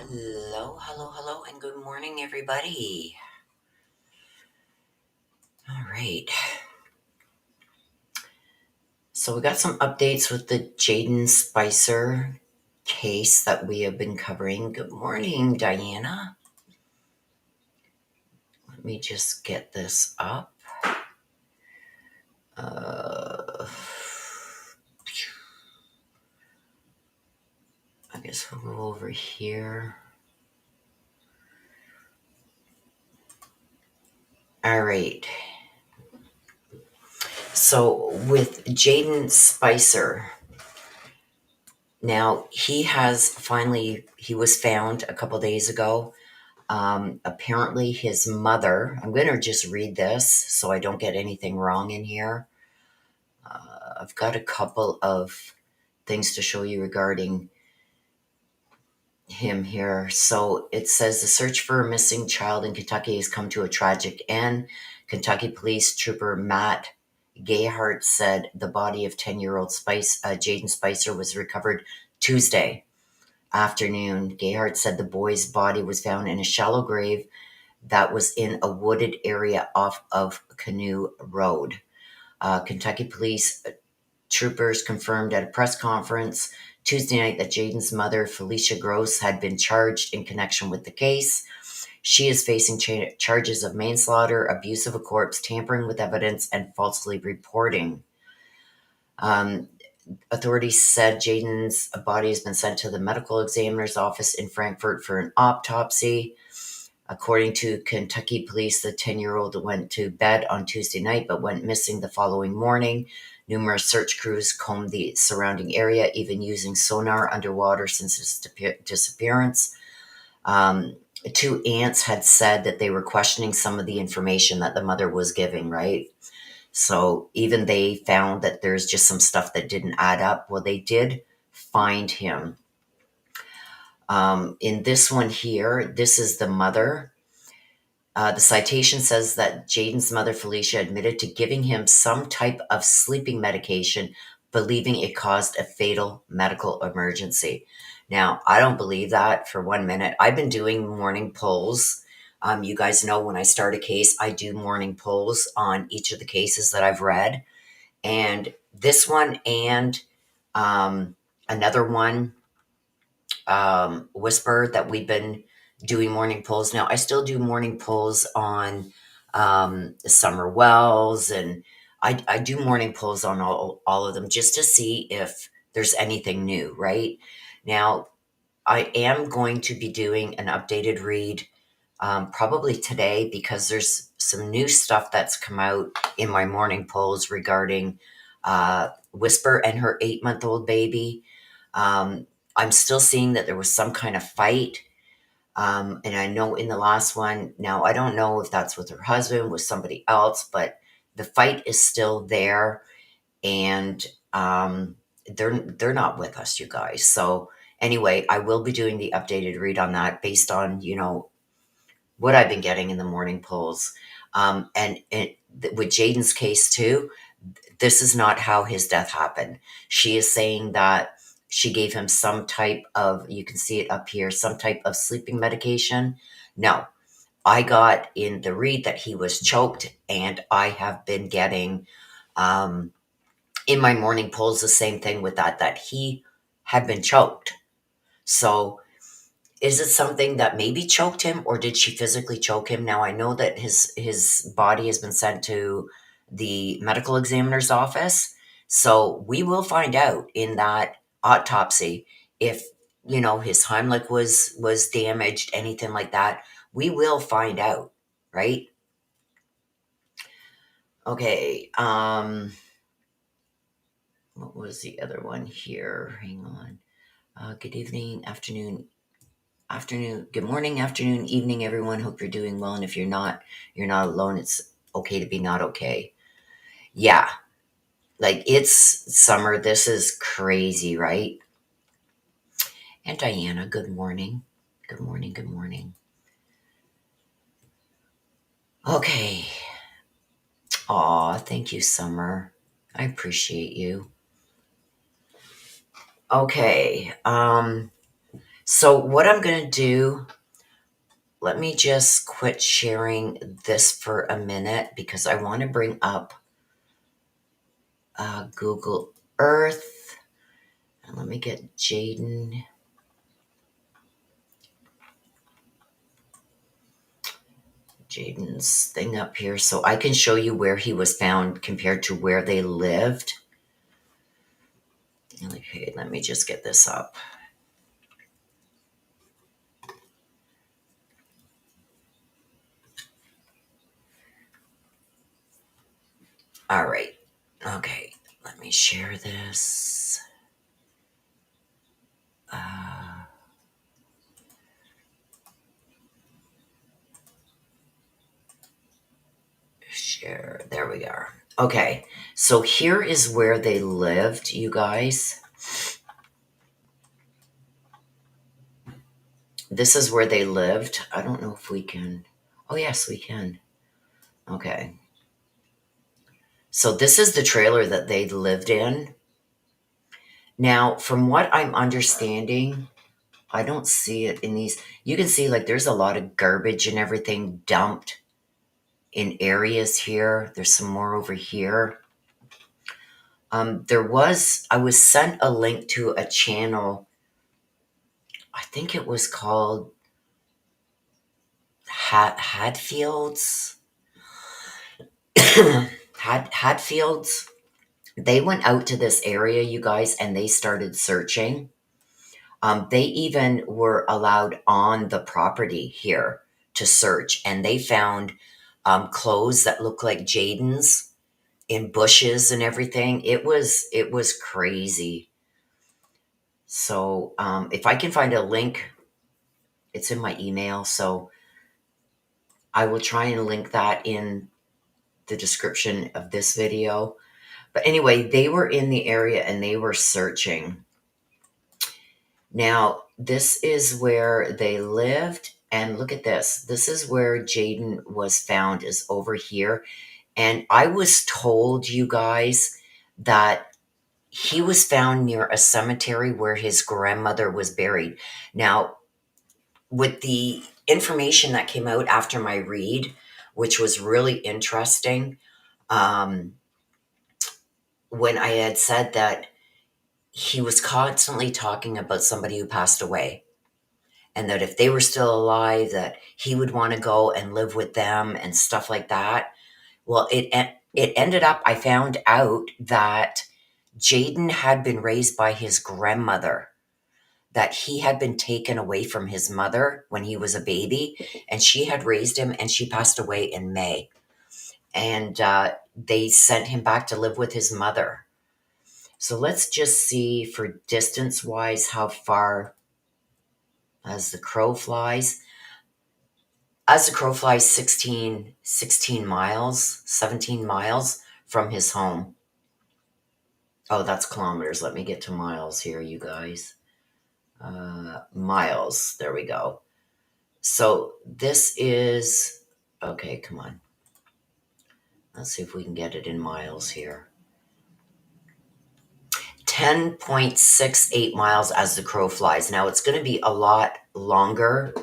Hello, hello, hello, and good morning, everybody. All right. So we got some updates with the Jayden Spicer case that we have been covering. Good morning, Diana. Let me just get this up. I guess we'll go over here. All right. So with Jayden Spicer, now he was found a couple days ago. Apparently his mother, I'm going to just read this so I don't get anything wrong in here. I've got a couple of things to show you regarding him here. So it says the search for a missing child in Kentucky has come to a tragic end. Kentucky Police Trooper Matt Gayhart said the body of 10-year-old Jayden Spicer was recovered Tuesday afternoon. Gayhart said the boy's body was found in a shallow grave that was in a wooded area off of Canoe Road. Kentucky police troopers confirmed at a press conference Tuesday night that Jayden's mother, Felicia Gross, had been charged in connection with the case. She is facing charges of manslaughter, abuse of a corpse, tampering with evidence, and falsely reporting. Authorities said Jayden's body has been sent to the medical examiner's office in Frankfort for an autopsy. According to Kentucky police, the 10-year-old went to bed on Tuesday night but went missing the following morning. Numerous search crews combed the surrounding area, even using sonar underwater since his disappearance. Two aunts had said that they were questioning some of the information that the mother was giving, right? So even they found that there's just some stuff that didn't add up. Well, they did find him. In this one here, this is the mother. The citation says that Jayden's mother, Felicia, admitted to giving him some type of sleeping medication, believing it caused a fatal medical emergency. Now, I don't believe that for 1 minute. I've been doing morning polls. You guys know when I start a case, I do morning polls on each of the cases that I've read. And this one and another one, Whisper, that we've been doing morning polls. Now, I still do morning polls on Summer Wells, and I do morning polls on all of them just to see if there's anything new, right? Now, I am going to be doing an updated read probably today because there's some new stuff that's come out in my morning polls regarding Whisper and her 8-month-old baby. I'm still seeing that there was some kind of fight. And I know in the last one, now I don't know if that's with her husband, with somebody else, but the fight is still there. And they're not with us, you guys. So anyway, I will be doing the updated read on that based on, what I've been getting in the morning polls. And with Jayden's case too, this is not how his death happened. She is saying that she gave him some type of, you can see it up here, some type of sleeping medication. No, I got in the read that he was choked, and I have been getting in my morning polls the same thing with that he had been choked. So Is it something that maybe choked him, or did she physically choke him? Now I know that his body has been sent to the medical examiner's office, so we will find out in that autopsy if his Heimlich was damaged, anything like that. We will find out, right? Okay. What was the other one here? Hang on. Good evening, afternoon, good morning, afternoon, evening, everyone. Hope you're doing well. And if you're not alone. It's okay to be not okay. Yeah. Like, it's summer. This is crazy, right? And Diana, good morning. Good morning. Good morning. Okay. Aw, thank you, Summer. I appreciate you. Okay. So what I'm going to do, let me just quit sharing this for a minute because I want to bring up Google Earth. And let me get Jayden's thing up here so I can show you where he was found compared to where they lived. Okay, let me just get this up. All right. Okay, let me share this. Share. There we are. Okay, so here is where they lived, you guys. This is where they lived. I don't know if we can. Oh, yes, we can. Okay. So this is the trailer that they lived in. Now, from what I'm understanding, I don't see it in these. You can see, like, there's a lot of garbage and everything dumped in areas here. There's some more over here. I was sent a link to a channel. I think it was called Hadfields. Hadfields. They went out to this area, you guys, and they started searching. They even were allowed on the property here to search, and they found clothes that look like Jayden's in bushes and everything. It was crazy. So if I can find a link, it's in my email. So I will try and link that in the description of this video. But anyway, they were in the area and they were searching. Now, this is where they lived. And look at this. This is where Jayden was found, is over here. And I was told, you guys, that he was found near a cemetery where his grandmother was buried. Now, with the information that came out after my read, which was really interesting, um, when I had said that he was constantly talking about somebody who passed away, and that if they were still alive, that he would want to go and live with them and stuff like that. Well, it ended up, I found out that Jayden had been raised by his grandmother, that he had been taken away from his mother when he was a baby, and she had raised him, and she passed away in May. And they sent him back to live with his mother. So let's just see for distance wise how far as the crow flies. As the crow flies, 16 miles, 17 miles from his home. Oh, that's kilometers. Let me get to miles here, you guys. Miles. There we go. So this is, okay, come on. Let's see if we can get it in miles here. 10.68 miles as the crow flies. Now, it's going to be a lot longer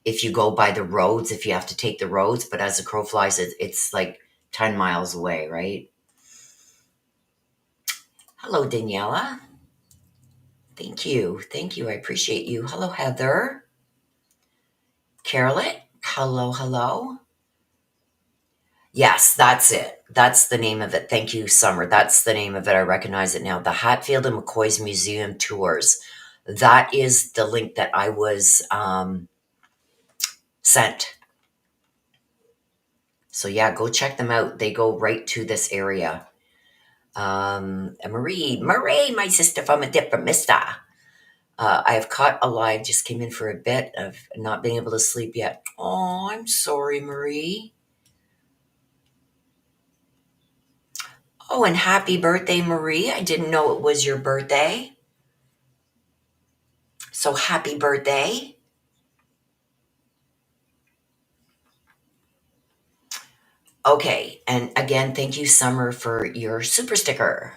if you go by the roads, if you have to take the roads, but as the crow flies, it's like 10 miles away, right? Hello, Daniela. Thank you. Thank you. I appreciate you. Hello, Heather. Carolette. Hello, hello. Yes, that's it. That's the name of it. Thank you, Summer. That's the name of it. I recognize it now. The Hatfield and McCoy's Museum Tours. That is the link that I was sent. So yeah, go check them out. They go right to this area. And Marie, my sister from a different mister. I have caught alive. Just came in for a bit of not being able to sleep yet. Oh, I'm sorry, Marie. Oh, and happy birthday, Marie. I didn't know it was your birthday. So happy birthday. Okay, and again, thank you, Summer, for your super sticker.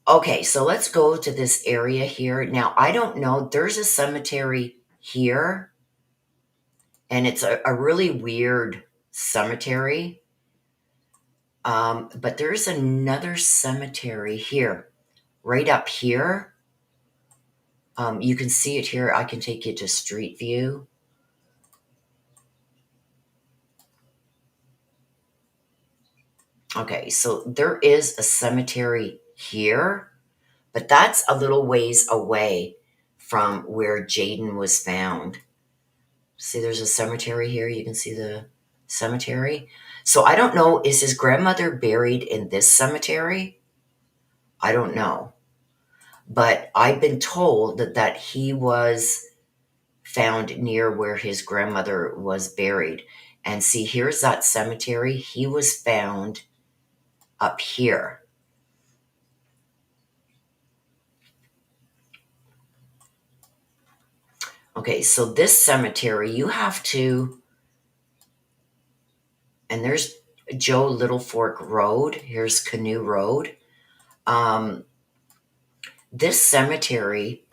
Okay, so let's go to this area here. Now, I don't know. There's a cemetery here, and it's a really weird cemetery. But there's another cemetery here, right up here. You can see it here. I can take you to street view. Okay, so there is a cemetery here, but that's a little ways away from where Jayden was found. See, there's a cemetery here. You can see the cemetery. So I don't know, is his grandmother buried in this cemetery? I don't know. But I've been told that he was found near where his grandmother was buried. And see, here's that cemetery. He was found up here. Okay, so this cemetery, you have to, and there's Joe Little Fork Road. Here's Canoe Road. Um, this cemetery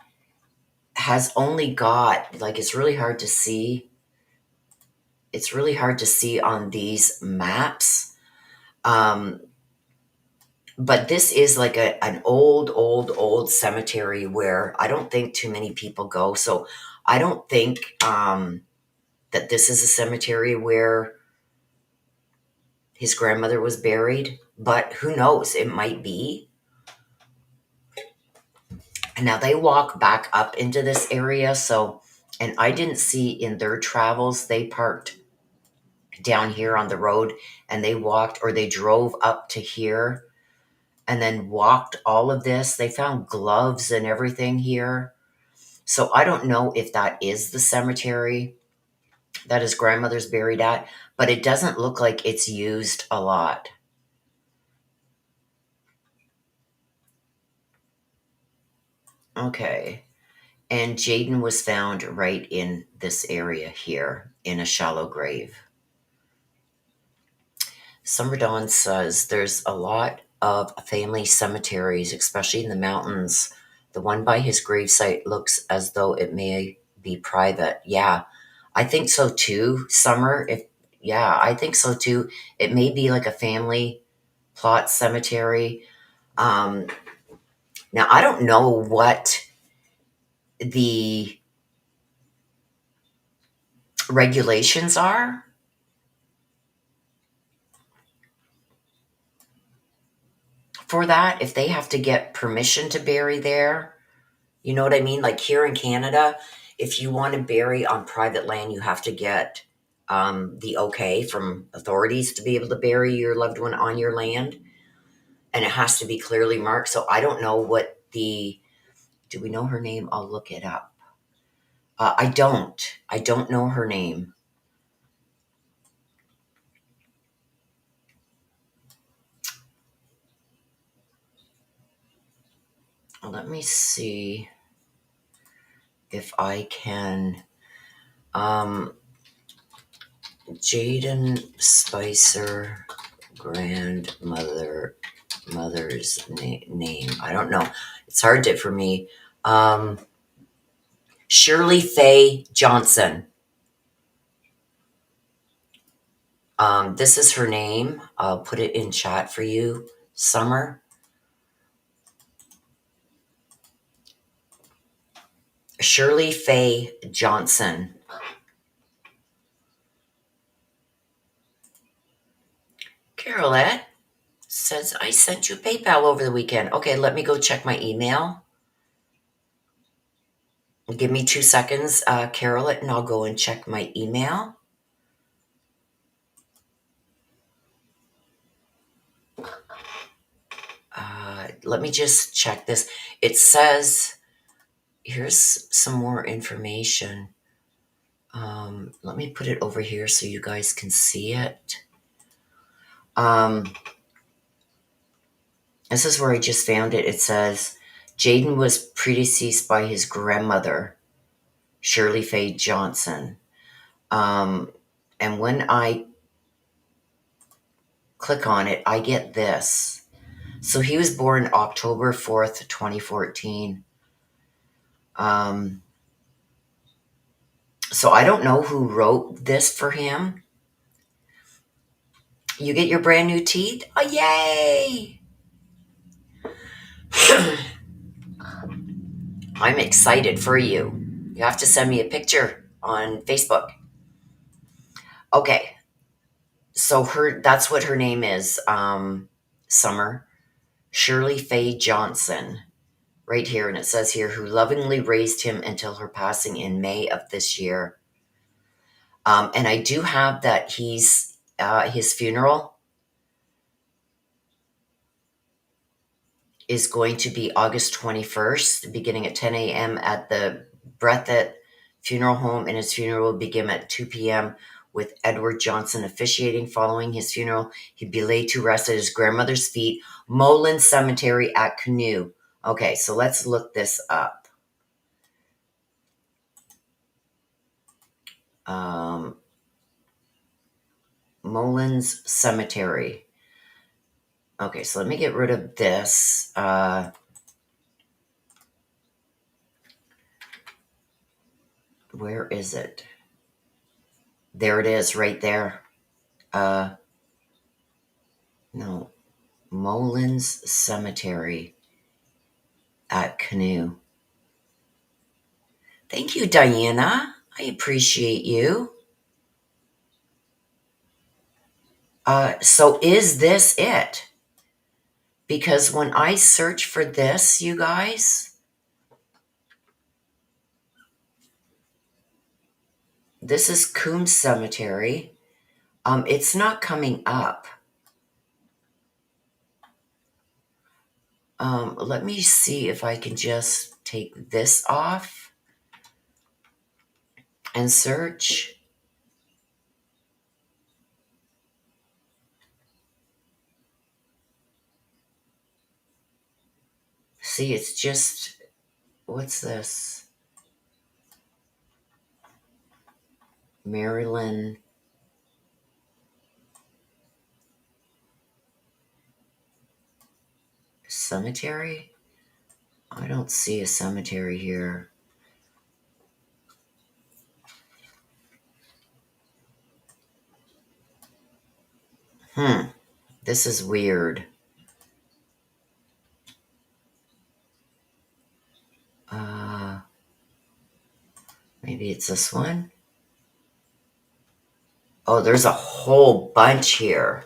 has only got, like, it's really hard to see. It's really hard to see on these maps. Um, but this is like an old cemetery where I don't think too many people go. So I don't think that this is a cemetery where his grandmother was buried, but who knows? It might be. And now they walk back up into this area. So, and I didn't see in their travels, they parked down here on the road and they walked or they drove up to here and then walked all of this. They found gloves and everything here. So I don't know if that is the cemetery that his grandmother's buried at, but it doesn't look like it's used a lot. Okay. And Jayden was found right in this area here in a shallow grave. Summer Dawn says there's a lot of family cemeteries, especially in the mountains. The one by his gravesite looks as though it may be private. Yeah, I think so too, Summer. I think so too. It may be like a family plot cemetery. Um, Now, I don't know what the regulations are for that, if they have to get permission to bury there. You know what I mean? Like here in Canada, if you want to bury on private land, you have to get the okay from authorities to be able to bury your loved one on your land. And it has to be clearly marked. So I don't know what do we know her name? I'll look it up. I don't. I don't know her name. Let me see if I can. Jayden Spicer, mother's name. I don't know. It's hard for me. Shirley Faye Johnson. This is her name. I'll put it in chat for you, Summer. Shirley Faye Johnson. Carolette says, I sent you PayPal over the weekend. Okay, let me go check my email. Give me 2 seconds, Carolette, and I'll go and check my email. Let me just check this. It says, here's some more information. Let me put it over here so you guys can see it. This is where I just found it. It says, Jayden was predeceased by his grandmother, Shirley Faye Johnson. And when I click on it, I get this. So he was born October 4th, 2014. So I don't know who wrote this for him. You get your brand new teeth? Oh, yay! I'm excited for you. You have to send me a picture on Facebook. Okay. So that's what her name is. Summer. Shirley Faye Johnson. Right here. And it says here, who lovingly raised him until her passing in May of this year. And I do have that his funeral is going to be August 21st, beginning at 10 a.m. at the Breathitt Funeral Home, and his funeral will begin at 2 p.m. with Edward Johnson officiating. Following his funeral, he'd be laid to rest at his grandmother's feet, Moline Cemetery at Canoe. Okay, so let's look this up. Molin's Cemetery. Okay, so let me get rid of this. Where is it? There it is, right there. No, Molin's Cemetery at Canoe. Thank you, Diana. I appreciate you. So is this it? Because when I search for this, you guys, this is Coombs Cemetery. It's not coming up. Let me see if I can just take this off and search. See, it's just, what's this? Maryland Cemetery? I don't see a cemetery here. This is weird. Maybe it's this one. Oh, there's a whole bunch here.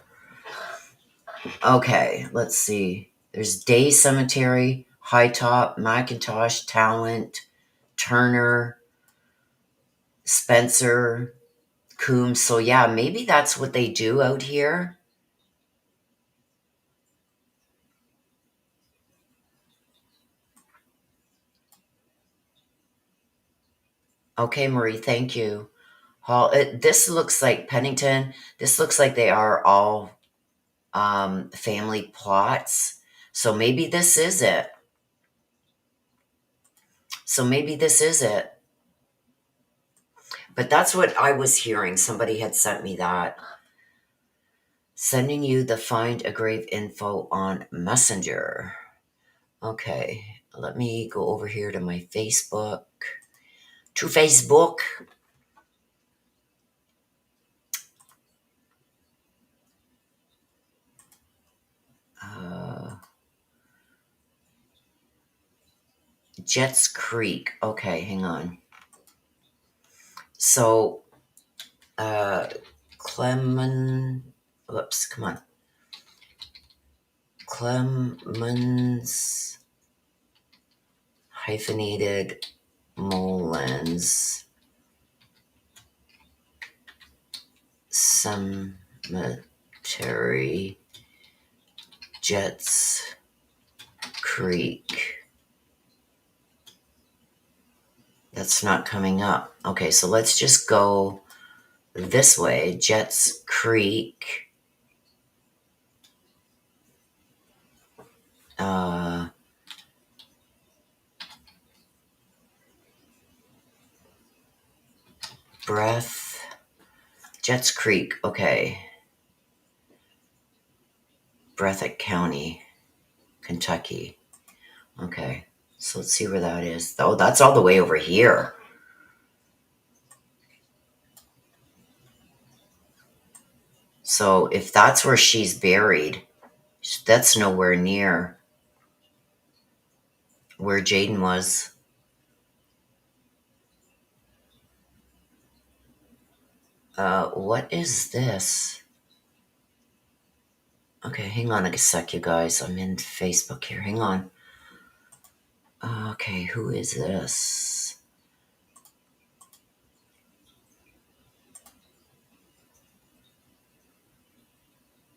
Okay, let's see. There's Day Cemetery, High Top, McIntosh, Talent, Turner, Spencer, Coombs. So yeah, maybe that's what they do out here. Okay, Marie, thank you. This looks like Pennington. This looks like they are all family plots. So maybe this is it. But that's what I was hearing. Somebody had sent me that. Sending you the find a grave info on Messenger. Okay, let me go over here to my Facebook. To Facebook. Jets Creek. Okay, hang on. So, whoops, come on. Clemens hyphenated Mullins Cemetery, Jets Creek. That's not coming up. Okay, so let's just go this way. Jets Creek. Breath. Jets Creek. Okay. Breathitt County, Kentucky. Okay. So let's see where that is. Oh, that's all the way over here. So if that's where she's buried, that's nowhere near where Jayden was. What is this? Okay, hang on a sec, you guys. I'm in Facebook here. Hang on. Okay, who is this?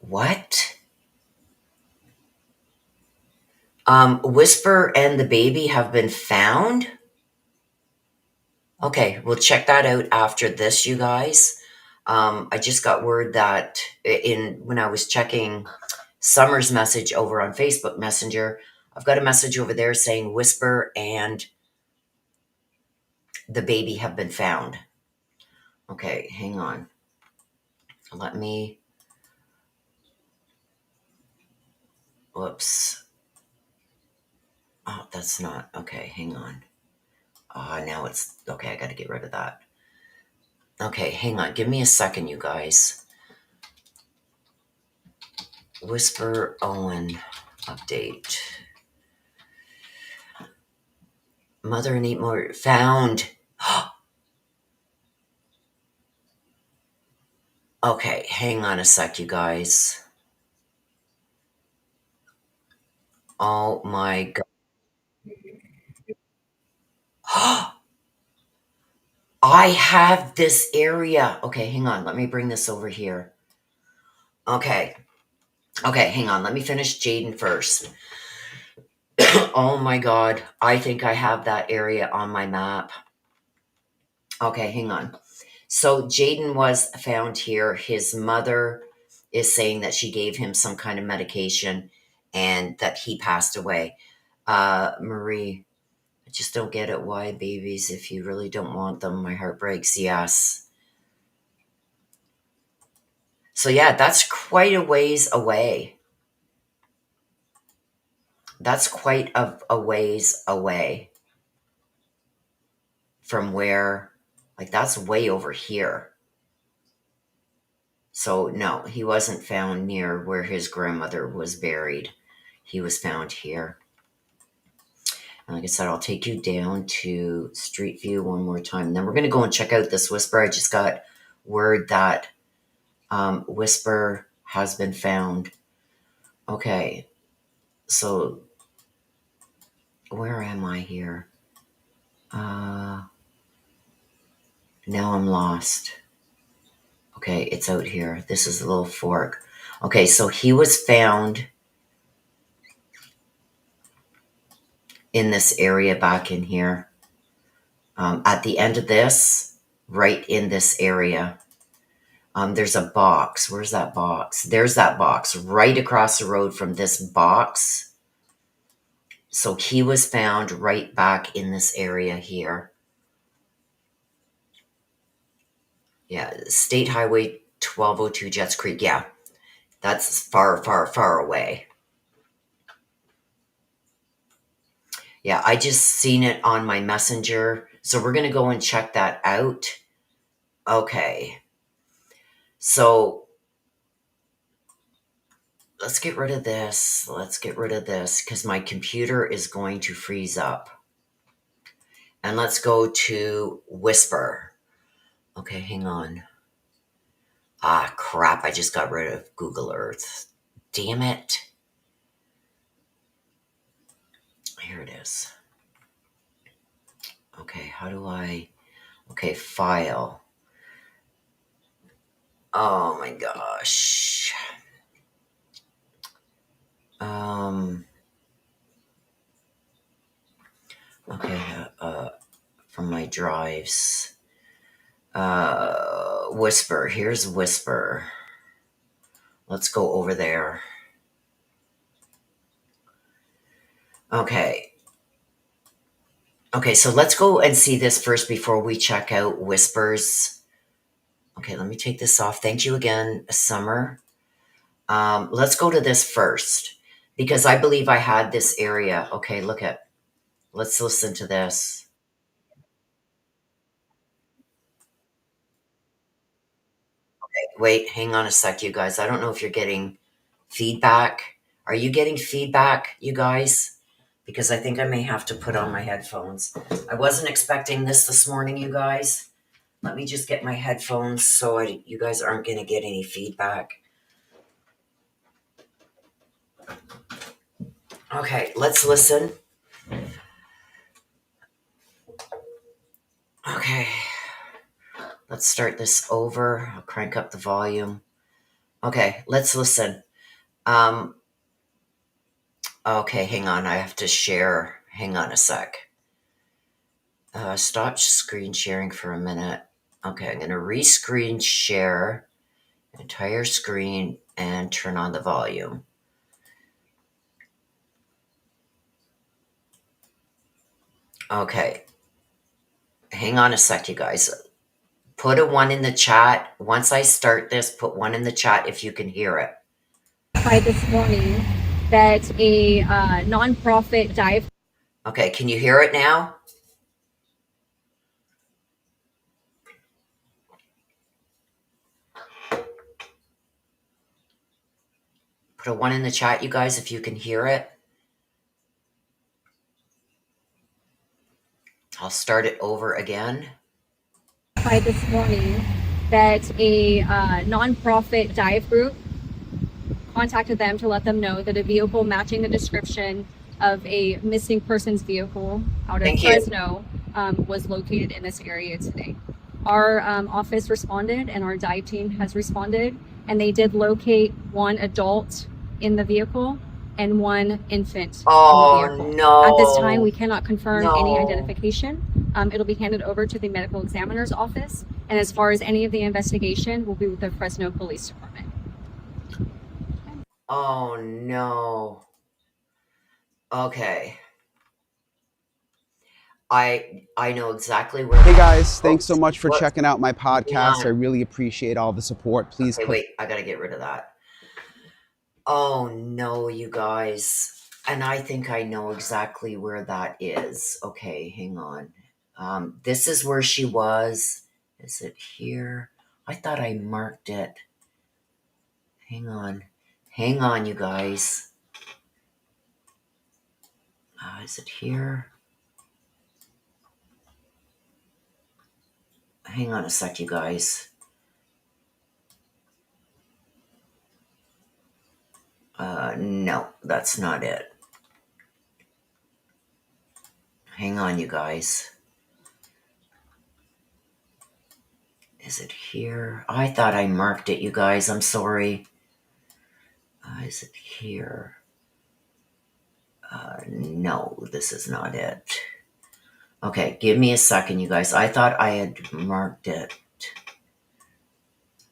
What? Whisper and the baby have been found? Okay, we'll check that out after this, you guys. I just got word that when I was checking Summer's message over on Facebook Messenger, I've got a message over there saying Whisper and the baby have been found. Okay, hang on. Let me. Whoops. Oh, that's not. Okay, hang on. Now it's. Okay, I got to get rid of that. Okay, hang on. Give me a second, you guys. Whisper Owen update. Mother and 8 more found. Okay, hang on a sec, you guys. Oh my god. I have this area. Okay, hang on. Let me bring this over here. Okay. Okay, hang on. Let me finish Jayden first. Oh my god. I think I have that area on my map. Okay, hang on. So Jayden was found here. His mother is saying that she gave him some kind of medication and that he passed away. Marie, I just don't get it. Why babies if you really don't want them? My heart breaks. Yes. So yeah, that's quite a ways away. That's quite a ways away from where, like, that's way over here. So no, he wasn't found near where his grandmother was buried. He was found here. And like I said, I'll take you down to Street View one more time. And then we're going to go and check out this Whisper. I just got word that Whisper has been found. Okay, so where am I here? Now I'm lost. Okay, it's out here. This is a little fork. Okay, so he was found in this area back in here. At the end of this, right in this area, there's a box. Where's that box? There's that box right across the road from this box. So he was found right back in this area here. Yeah, State Highway 1202 Jets Creek. Yeah, that's far, far, far away. Yeah, I just seen it on my messenger. So we're going to go and check that out. Okay. So let's get rid of this. Let's get rid of this because my computer is going to freeze up. And let's go to Whisper. Okay, hang on. Ah, crap. I just got rid of Google Earth. Damn it. Here it is. Okay, how do I... Okay, file. Oh my gosh. Okay, from my drives. Whisper. Here's Whisper. Let's go over there. Okay. Okay, so let's go and see this first before we check out Whispers. Okay, let me take this off. Thank you again, Summer. Let's go to this first because I believe I had this area. Okay, let's listen to this. Wait, hang on a sec, you guys. I don't know if you're getting feedback. Are you getting feedback, you guys? Because I think I may have to put on my headphones. I wasn't expecting this morning, you guys. Let me just get my headphones so you guys aren't going to get any feedback. Okay, let's listen. Okay, let's start this over. I'll crank up the volume. Okay, let's listen. Okay, hang on. I have to share. Hang on a sec. Stop screen sharing for a minute. Okay, I'm going to re-screen share entire screen and turn on the volume. Okay. Hang on a sec, you guys. Put a 1 in the chat. Once I start this, put 1 in the chat if you can hear it. By this morning that a nonprofit dive. Okay, can you hear it now? Put a 1 in the chat, you guys, if you can hear it. I'll start it over again. By this morning that a nonprofit dive group contacted them to let them know that a vehicle matching the description of a missing persons vehicle out of Fresno was located in this area today. Our office responded and our dive team has responded, and they did locate 1 adult in the vehicle and 1 infant in the vehicle. No. At this time, we cannot confirm any No. identification. It'll be handed over to the medical examiner's office, and as far as any of the investigation, will be with the Fresno Police Department. Oh no. Okay. I know exactly where. Hey guys, thanks so much for checking out my podcast. I really appreciate all the support. Please Okay, wait, I gotta get rid of that. Oh no, you guys. And I think I know exactly where that is. Okay, hang on. This is where she was. Is it here? I thought I marked it. Hang on. Hang on, you guys. Is it here? Hang on a sec, you guys. No, that's not it. Hang on, you guys. Is it here? I thought I marked it, you guys. I'm sorry. Is it here? No, this is not it. Okay, give me a second, you guys. I thought I had marked it.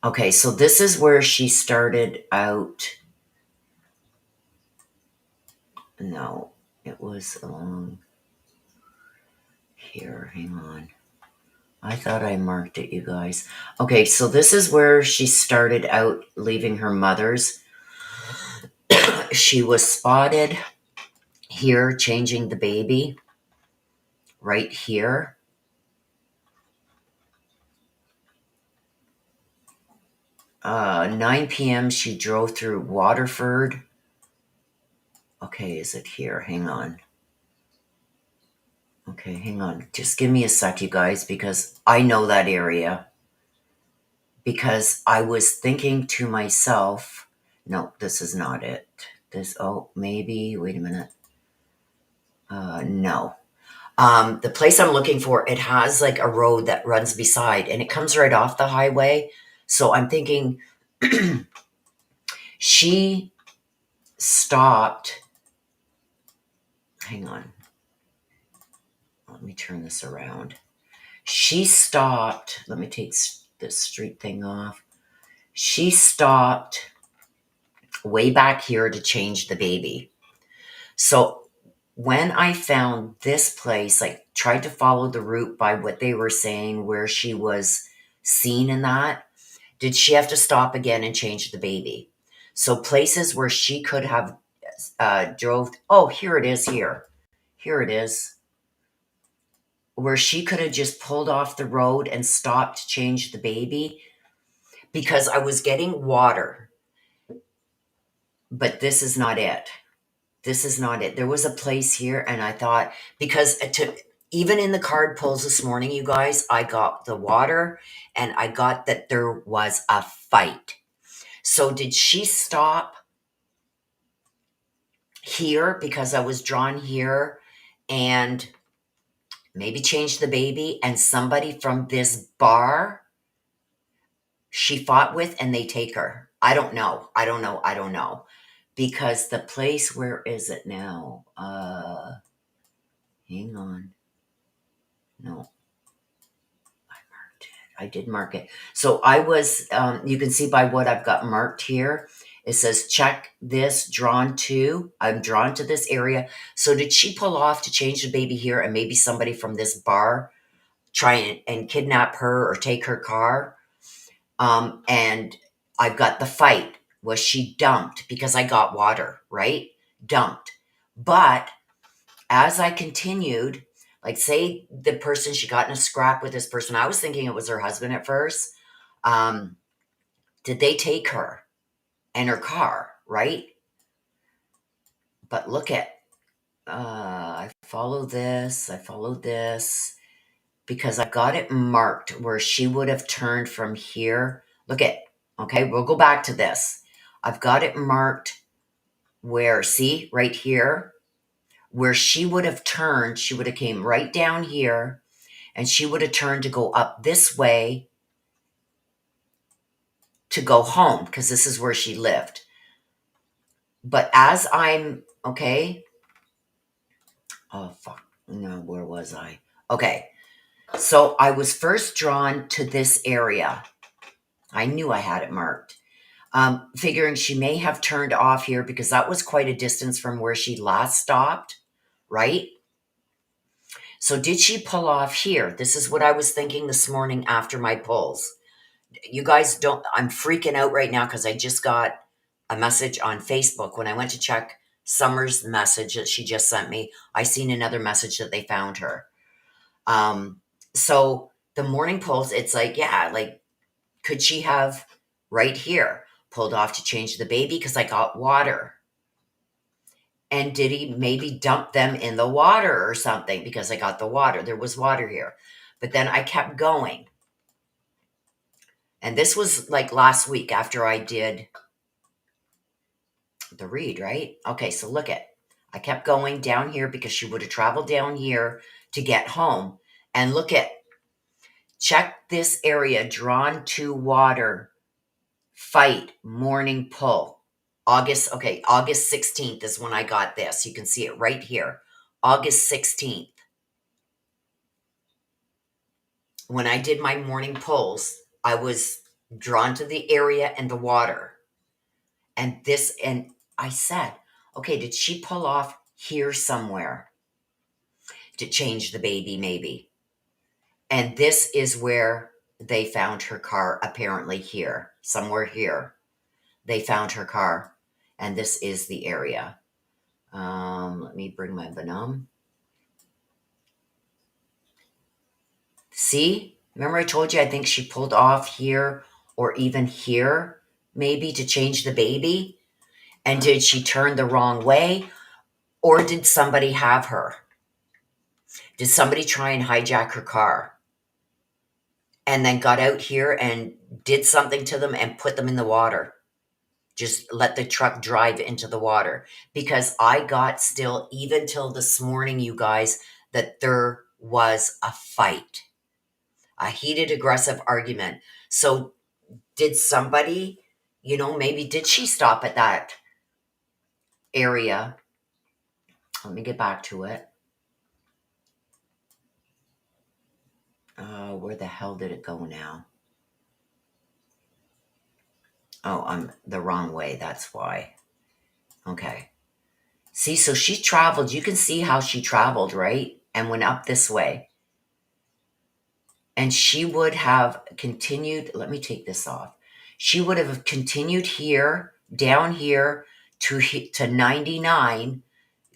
Okay, so this is where she started out. No, it was along here. Hang on. I thought I marked it, you guys. Okay, so this is where she started out leaving her mother's. She was spotted here changing the baby. Right here. 9 p.m. she drove through Waterford. Okay, is it here? Hang on. Okay, hang on. Just give me a sec, you guys, because I know that area. Because I was thinking to myself, no, this is not it. Maybe, wait a minute. No. The place I'm looking for, it has like a road that runs beside and it comes right off the highway. So I'm thinking she stopped. Hang on. Let me turn this around. She stopped. Let me take this street thing off. She stopped way back here to change the baby. So when I found this place, like tried to follow the route by what they were saying, where she was seen in that, did she have to stop again and change the baby? So places where she could have drove. Oh, here it is. Here it is. Where she could have just pulled off the road and stopped to change the baby because I was getting water. But this is not it. This is not it. There was a place here, and I thought, because even in the card pulls this morning, you guys, I got the water and I got that there was a fight. So did she stop here because I was drawn here and maybe change the baby, and somebody from this bar she fought with and they take her? I don't know. I don't know. Because the place, where is it now? Hang on. No, I did mark it. So I was, you can see by what I've got marked here, it says check this, drawn to. I'm drawn to this area. So did she pull off to change the baby here and maybe somebody from this bar try and kidnap her or take her car? And I've got the fight. Was she dumped? Because I got water, right? Dumped. But as I continued, like say the person, she got in a scrap with this person. I was thinking it was her husband at first. Did they take her and her car, right? But look at, I followed this, because I got it marked where she would have turned from here. Look at, okay, we'll go back to this. I've got it marked where, see, right here, where she would have turned. She would have came right down here and she would have turned to go up this way to go home because this is where she lived. But as I'm, okay. Oh, fuck. No, where was I? Okay. So I was first drawn to this area. I knew I had it marked. Figuring she may have turned off here because that was quite a distance from where she last stopped, right? So did she pull off here? This is what I was thinking this morning after my pulls. You guys don't, I'm freaking out right now because I just got a message on Facebook. When I went to check Summer's message that she just sent me, I seen another message that they found her. So the morning pulls, it's like, yeah, like, could she have right here pulled off to change the baby because I got water? And did he maybe dump them in the water or something because I got the water? There was water here. But then I kept going. And this was like last week after I did the read, right? Okay, so look at, I kept going down here because she would have traveled down here to get home. And look at, check this area, drawn to water, fight, morning pull. August 16th is when I got this. You can see it right here. August 16th. When I did my morning pulls, I was drawn to the area and the water. And I said, okay, did she pull off here somewhere to change the baby maybe? And this is where they found her car, apparently here, somewhere here. They found her car, and this is the area. Let me bring my Venom. See? Remember I told you I think she pulled off here or even here, maybe to change the baby? And did she turn the wrong way? Or did somebody have her? Did somebody try and hijack her car and then got out here and did something to them and put them in the water? Just let the truck drive into the water. Because I got still, even till this morning, you guys, that there was a fight, a heated, aggressive argument. So did somebody, maybe did she stop at that area? Let me get back to it. Where the hell did it go now? Oh, I'm the wrong way. That's why. Okay. See, so she traveled. You can see how she traveled, right? And went up this way. And she would have continued. Let me take this off. She would have continued here, down here to 99,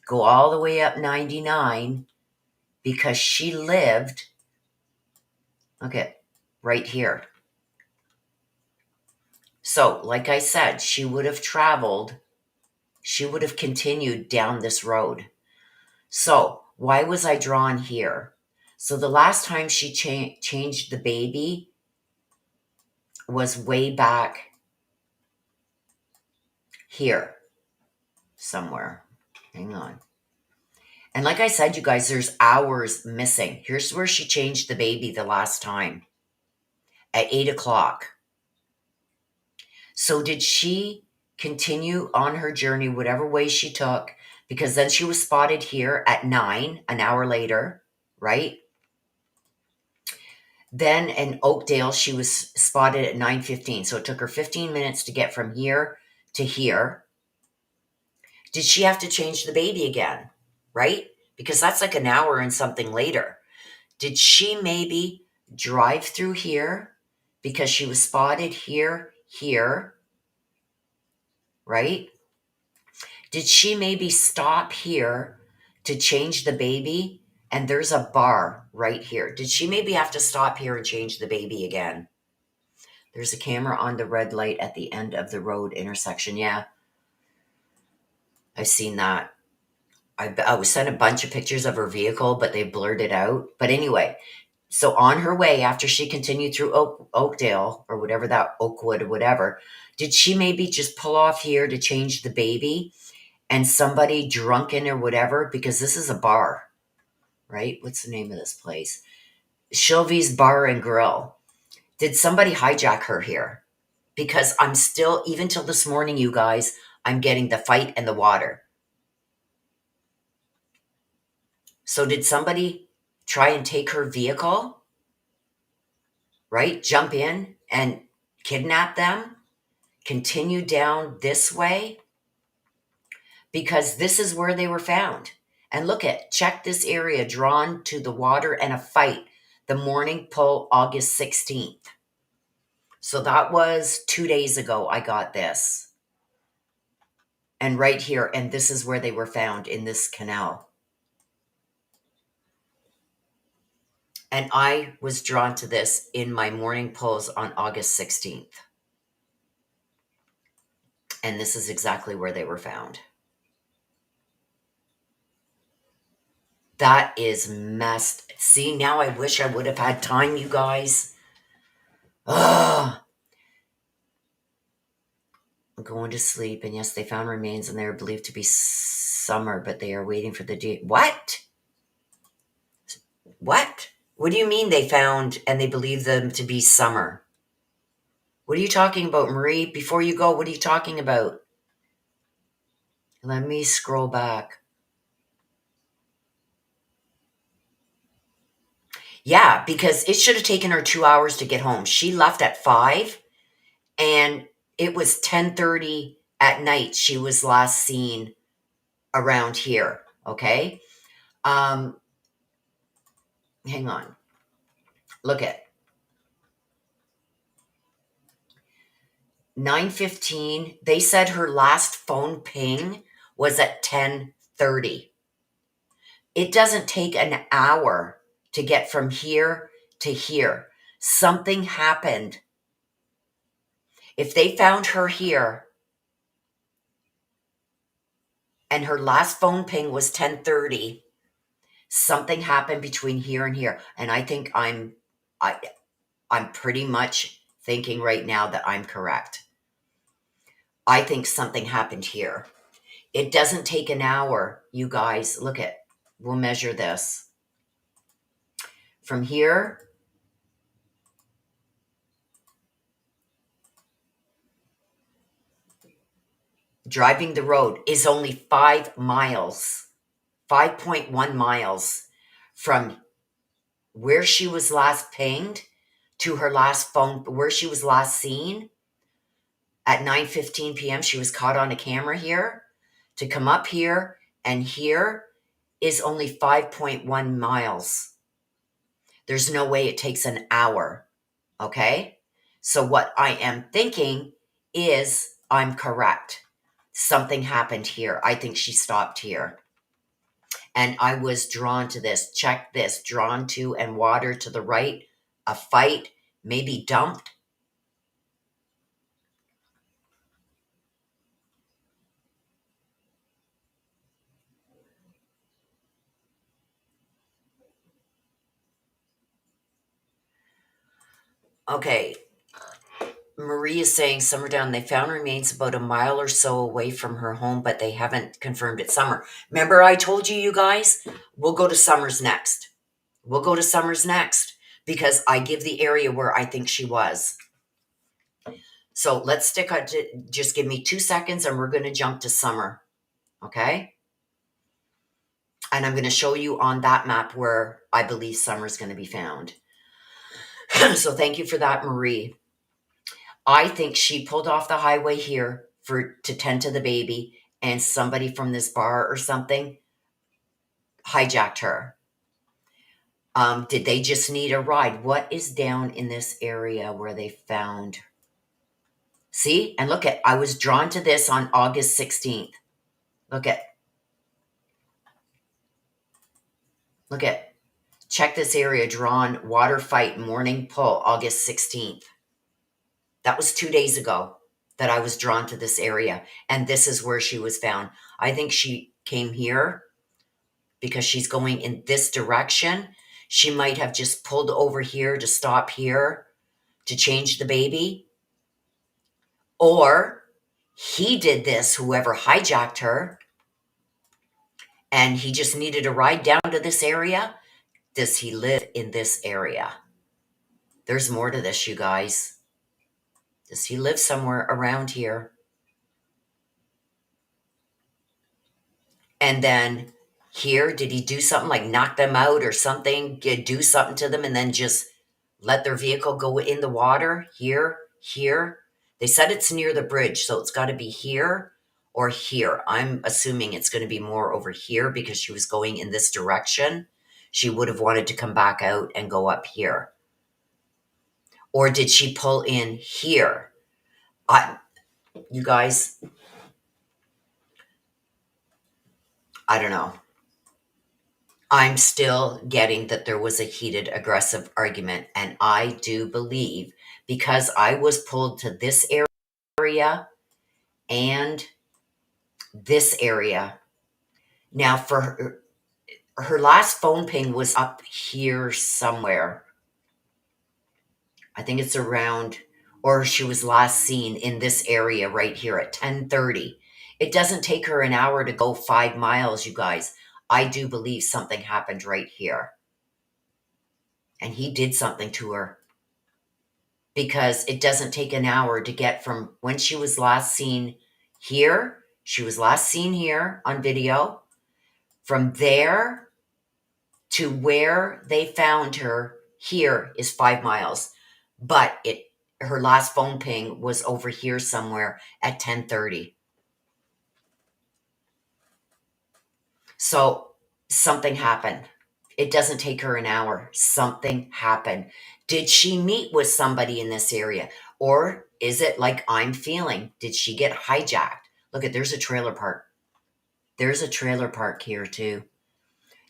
go all the way up 99, because she lived, okay, right here. So, like I said, she would have continued down this road. So, why was I drawn here? So, the last time she changed the baby was way back here somewhere. Hang on. And like I said, you guys, there's hours missing. Here's where she changed the baby the last time at 8 o'clock. So, did she continue on her journey, whatever way she took? Because then she was spotted here at 9, an hour later, right? Then in Oakdale, she was spotted at 9:15. So it took her 15 minutes to get from here to here. Did she have to change the baby again? Right? Because that's like an hour and something later. Did she maybe drive through here because she was spotted here, right? Did she maybe stop here to change the baby? And there's a bar right here. Did she maybe have to stop here and change the baby again? There's a camera on the red light at the end of the road intersection. Yeah, I've seen that. I was sent a bunch of pictures of her vehicle, but they blurred it out. But anyway, so on her way, after she continued through Oakdale or whatever, that Oakwood or whatever, did she maybe just pull off here to change the baby? And somebody drunken or whatever, because this is a bar, right? What's the name of this place? Sylvie's Bar and Grill. Did somebody hijack her here? Because I'm still, even till this morning, you guys, I'm getting the fight and the water. So did somebody try and take her vehicle, right? Jump in and kidnap them? Continue down this way? Because this is where they were found. And check this area, drawn to the water and a fight, the morning pull, August 16th. So that was 2 days ago I got this. And right here, and this is where they were found, in this canal. And I was drawn to this in my morning pulls on August 16th. And this is exactly where they were found. That is messed. See, now I wish I would have had time, you guys. Ugh. I'm going to sleep. And yes, they found remains and they are believed to be Summer, but they are waiting for the day. What? What? What do you mean they found and they believe them to be Summer? What are you talking about, Marie? Before you go, what are you talking about? Let me scroll back. Yeah, because it should have taken her 2 hours to get home. She left at 5 and it was 10:30 at night. She was last seen around here. Okay. Hang on. Look at 9:15. They said her last phone ping was at 10:30. It doesn't take an hour to get from here to here. Something happened. If they found her here and her last phone ping was 10:30, Something happened between here and here. And I think I'm pretty much thinking right now that I'm correct. I think something happened here. It doesn't take an hour, you guys. Look at, we'll measure this. From here, driving the road is only 5 miles, 5.1 miles from where she was last pinged to her last phone, where she was last seen at 9:15 p.m. She was caught on a camera here. To come up here and here is only 5.1 miles. There's no way it takes an hour. Okay? So what I am thinking is I'm correct. Something happened here. I think she stopped here. And I was drawn to this. Check this. Drawn to and water to the right. A fight, maybe dumped. Okay. Marie is saying Summer down. They found remains about a mile or so away from her home, but they haven't confirmed it's Summer. Remember I told you, you guys, we'll go to Summer's next. We'll go to Summer's next because I give the area where I think she was. So let's stick on to, just give me 2 seconds and we're going to jump to Summer. Okay? And I'm going to show you on that map where I believe Summer's going to be found. So thank you for that, Marie. I think she pulled off the highway here to tend to the baby, and somebody from this bar or something hijacked her. Did they just need a ride? What is down in this area where they found? See? And look at, I was drawn to this on August 16th. Look at, check this area, drawn, water fight, morning pull, August 16th. That was 2 days ago that I was drawn to this area. And this is where she was found. I think she came here because she's going in this direction. She might have just pulled over here to stop here to change the baby. Or he did this, whoever hijacked her, and he just needed a ride down to this area. Does he live in this area? There's more to this, you guys. Does he live somewhere around here? And then here, did he do something like knock them out or something, do something to them and then just let their vehicle go in the water? Here. They said it's near the bridge, so it's got to be here or here. I'm assuming it's going to be more over here because she was going in this direction. She would have wanted to come back out and go up here. Or did she pull in here? You guys, I don't know. I'm still getting that there was a heated, aggressive argument. And I do believe, because I was pulled to this area and this area. Now, for her last phone ping was up here somewhere. I think it's around, or she was last seen in this area right here at 10:30. It doesn't take her an hour to go 5 miles, you guys. I do believe something happened right here. And he did something to her. Because it doesn't take an hour to get from when she was last seen here. She was last seen here on video. From there to where they found her here is 5 miles. But her last phone ping was over here somewhere at 10:30. So something happened. It doesn't take her an hour. Something happened. Did she meet with somebody in this area? Or is it like I'm feeling? Did she get hijacked? Look there's a trailer park. There's a trailer park here too.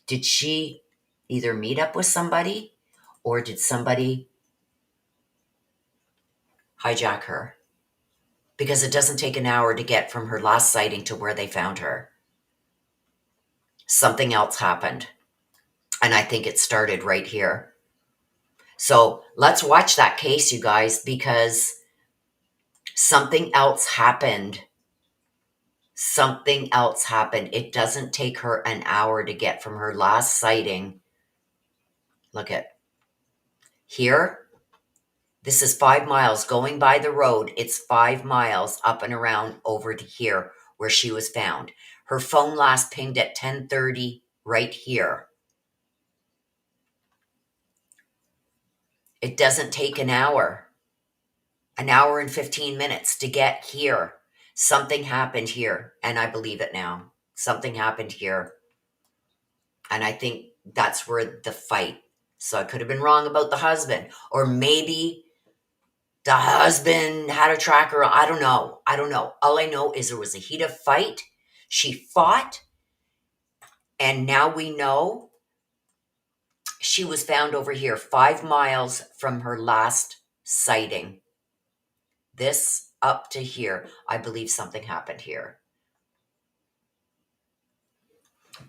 Did she either meet up with somebody or did somebody hijack her? Because it doesn't take an hour to get from her last sighting to where they found her. Something else happened. And I think it started right here. So let's watch that case, you guys, because something else happened. Something else happened. It doesn't take her an hour to get from her last sighting. Look at here. This is 5 miles going by the road. It's 5 miles up and around over to here where she was found. Her phone last pinged at 10:30 right here. It doesn't take an hour and 15 minutes to get here. Something happened here, and I believe it now. Something happened here. And I think that's where the fight. So I could have been wrong about the husband, or maybe the husband had a tracker. I don't know. All I know is there was a heated fight. She fought, and now we know she was found over here 5 miles from her last sighting. This up to here, I believe something happened here.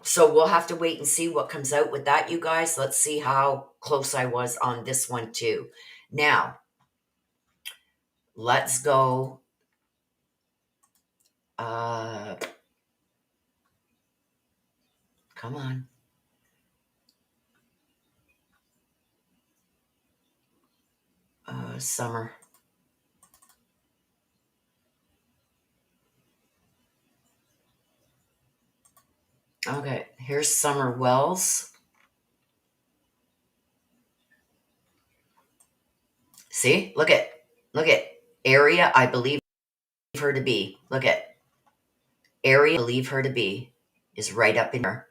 So we'll have to wait and see what comes out with that, you guys. Let's see how close I was on this one too. Now, let's go. Come on. Summer. Okay, here's Summer Wells. See, look at area I believe her to be. Look at area I believe her to be is right up in here.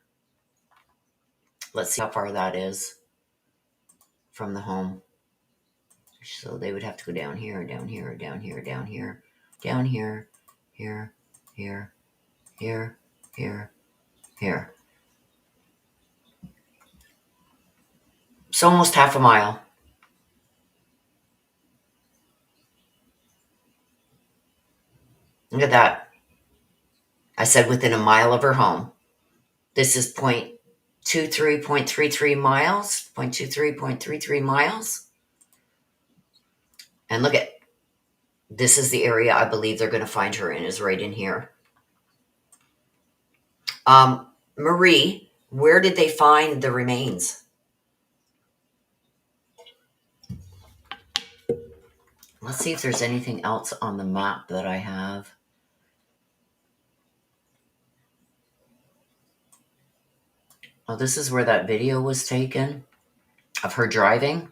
Let's see how far that is from the home. So they would have to go down here, down here, down here, down here, down here, here, here, here, here, here. It's almost half a mile. Look at that. I said within a mile of her home. This is 0.23 miles, 0.33 miles. And look at, this is the area I believe they're going to find her in, is right in here. Marie, where did they find the remains? Let's see if there's anything else on the map that I have. Oh, this is where that video was taken of her driving.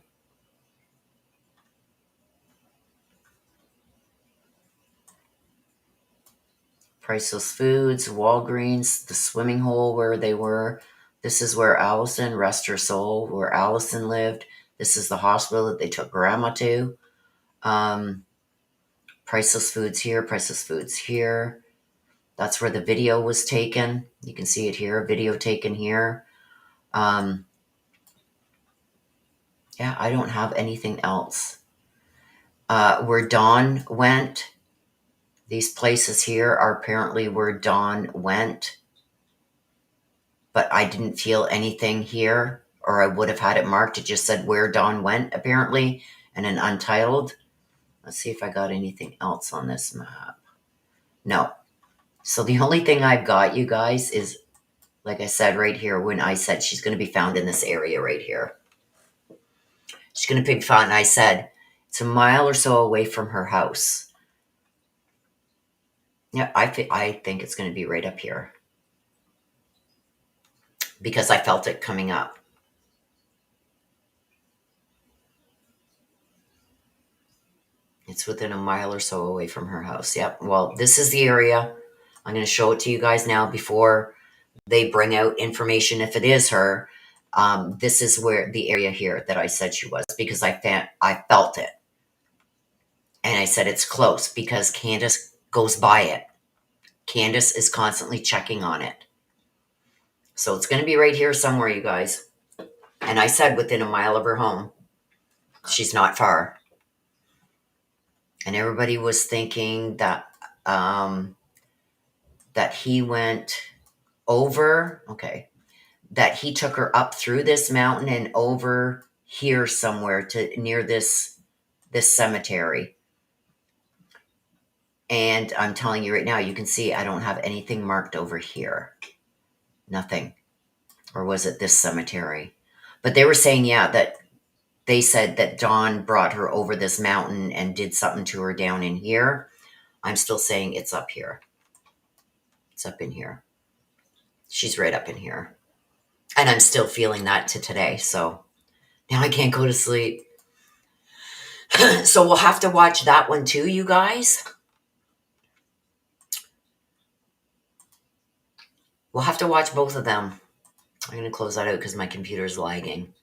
Priceless Foods, Walgreens, the swimming hole where they were. This is where Allison, rest her soul, where Allison lived. This is the hospital that they took Grandma to. Priceless Foods here, Priceless Foods here. That's where the video was taken. You can see it here, video taken here. Yeah, I don't have anything else. Where Dawn went, these places here are apparently where Dawn went. But I didn't feel anything here, or I would have had it marked. It just said where Dawn went, apparently, and an untitled. Let's see if I got anything else on this map. No. So the only thing I've got, you guys, is, like I said, right here, when I said she's going to be found in this area right here. She's going to be found, and I said, it's a mile or so away from her house. Yeah, I think it's going to be right up here. Because I felt it coming up. It's within a mile or so away from her house. Yep. Well, this is the area. I'm going to show it to you guys now before they bring out information if it is her. This is where the area here that I said she was, because I felt it. And I said it's close because Candace goes by it. Candace is constantly checking on it. So it's going to be right here somewhere, you guys. And I said within a mile of her home. She's not far. And everybody was thinking that that he went over. Okay. that he took her up through this mountain and over here somewhere to near this cemetery. And I'm telling you right now, you can see I don't have anything marked over here. Nothing. Or was it this cemetery? But they were saying, yeah, that they said that Dawn brought her over this mountain and did something to her down in here. I'm still saying it's up here. It's up in here. She's right up in here. And I'm still feeling that to today. So now I can't go to sleep. So we'll have to watch that one too, you guys. We'll have to watch both of them. I'm going to close that out because my computer's lagging.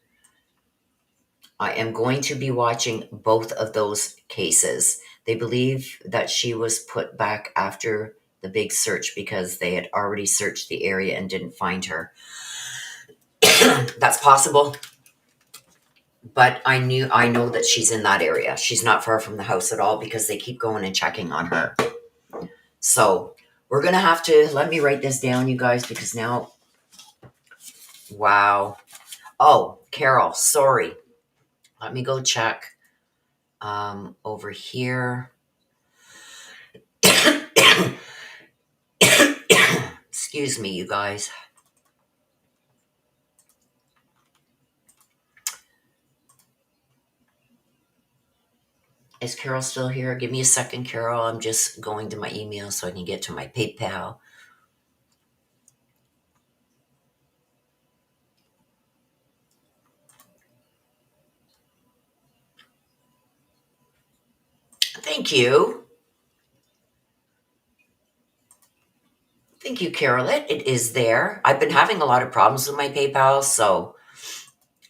I am going to be watching both of those cases. They believe that she was put back after the big search because they had already searched the area and didn't find her. That's possible. But I know that she's in that area. She's not far from the house at all because they keep going and checking on her. So we're going to have to, let me write this down, you guys, because now, wow. Oh, Carol, sorry. Let me go check over here. Excuse me, you guys. Is Carol still here? Give me a second, Carol. I'm just going to my email so I can get to my PayPal. Thank you. Thank you, Carol. It is there. I've been having a lot of problems with my PayPal, so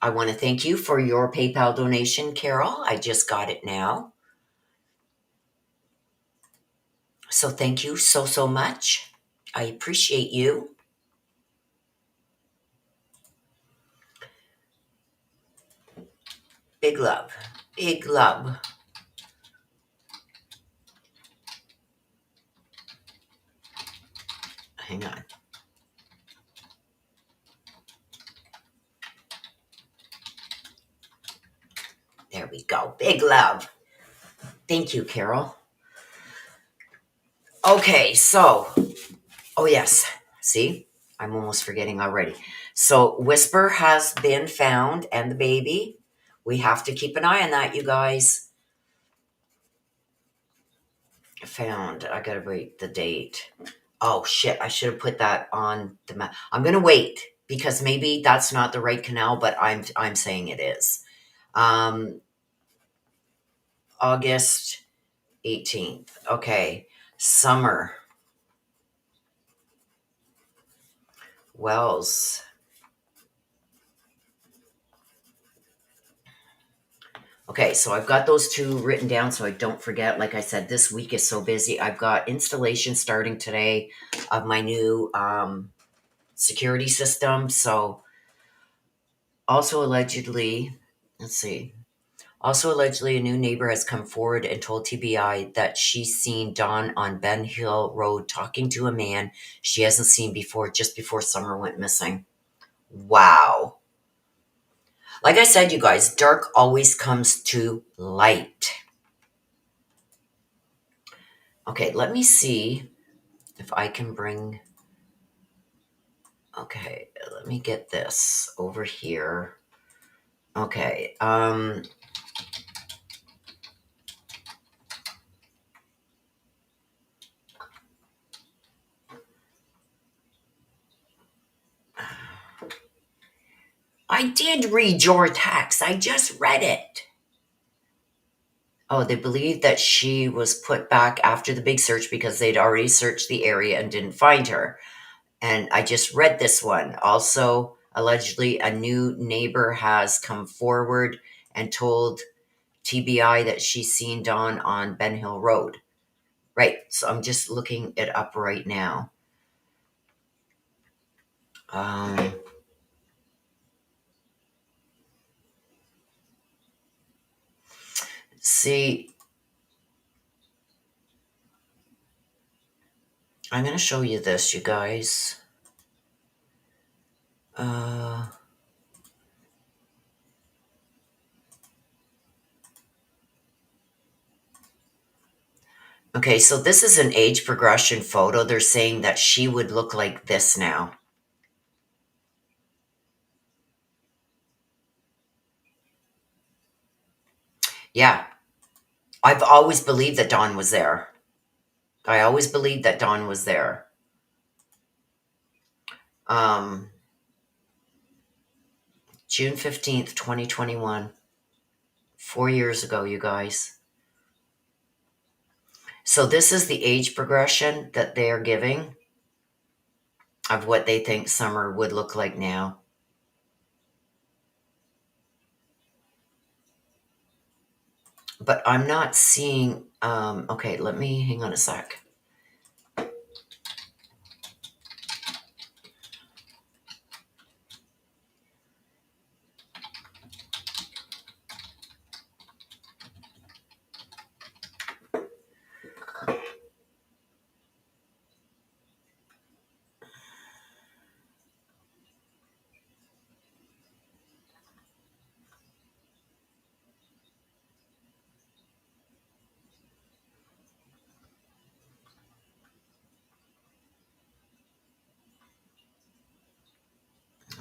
I want to thank you for your PayPal donation, Carol. I just got it now. So thank you so much. I appreciate you. Big love. Big love. Hang on. There we go. Big love. Thank you, Carol. Okay, so, oh yes, see, I'm almost forgetting already. So Whisper has been found and the baby. We have to keep an eye on that, you guys. Found, I gotta wait the date. Oh shit, I should have put that on the map. I'm gonna wait because maybe that's not the right canal, but I'm saying it is. August 18th. Okay, Summer. Wells. Okay, so I've got those two written down so I don't forget. Like I said, this week is so busy. I've got installation starting today of my new security system. So also allegedly, let's see. Also allegedly, a new neighbor has come forward and told TBI that she's seen Dawn on Ben Hill Road talking to a man she hasn't seen before, just before Summer went missing. Wow. Like I said, you guys, dark always comes to light. Okay, let me see if I can bring... Okay, let me get this over here. Okay, I did read your text. I just read it. Oh, they believe that she was put back after the big search because they'd already searched the area and didn't find her. And I just read this one. Also, allegedly, a new neighbor has come forward and told TBI that she's seen Dawn on Ben Hill Road. Right. So I'm just looking it up right now. See, I'm going to show you this, you guys. Uh, okay, so this is an age progression photo. They're saying that she would look like this now. Yeah, I've always believed that Dawn was there. I always believed that Dawn was there. Um, June 15th, 2021. 4 years ago, you guys. So this is the age progression that they are giving of what they think Summer would look like now. But I'm not seeing, okay, let me, hang on a sec.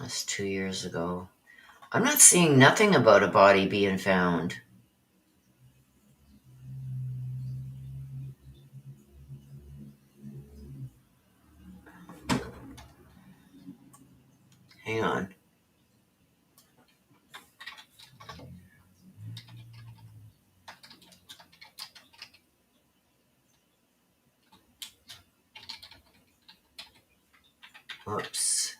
That's 2 years ago. I'm not seeing nothing about a body being found. Hang on. Whoops.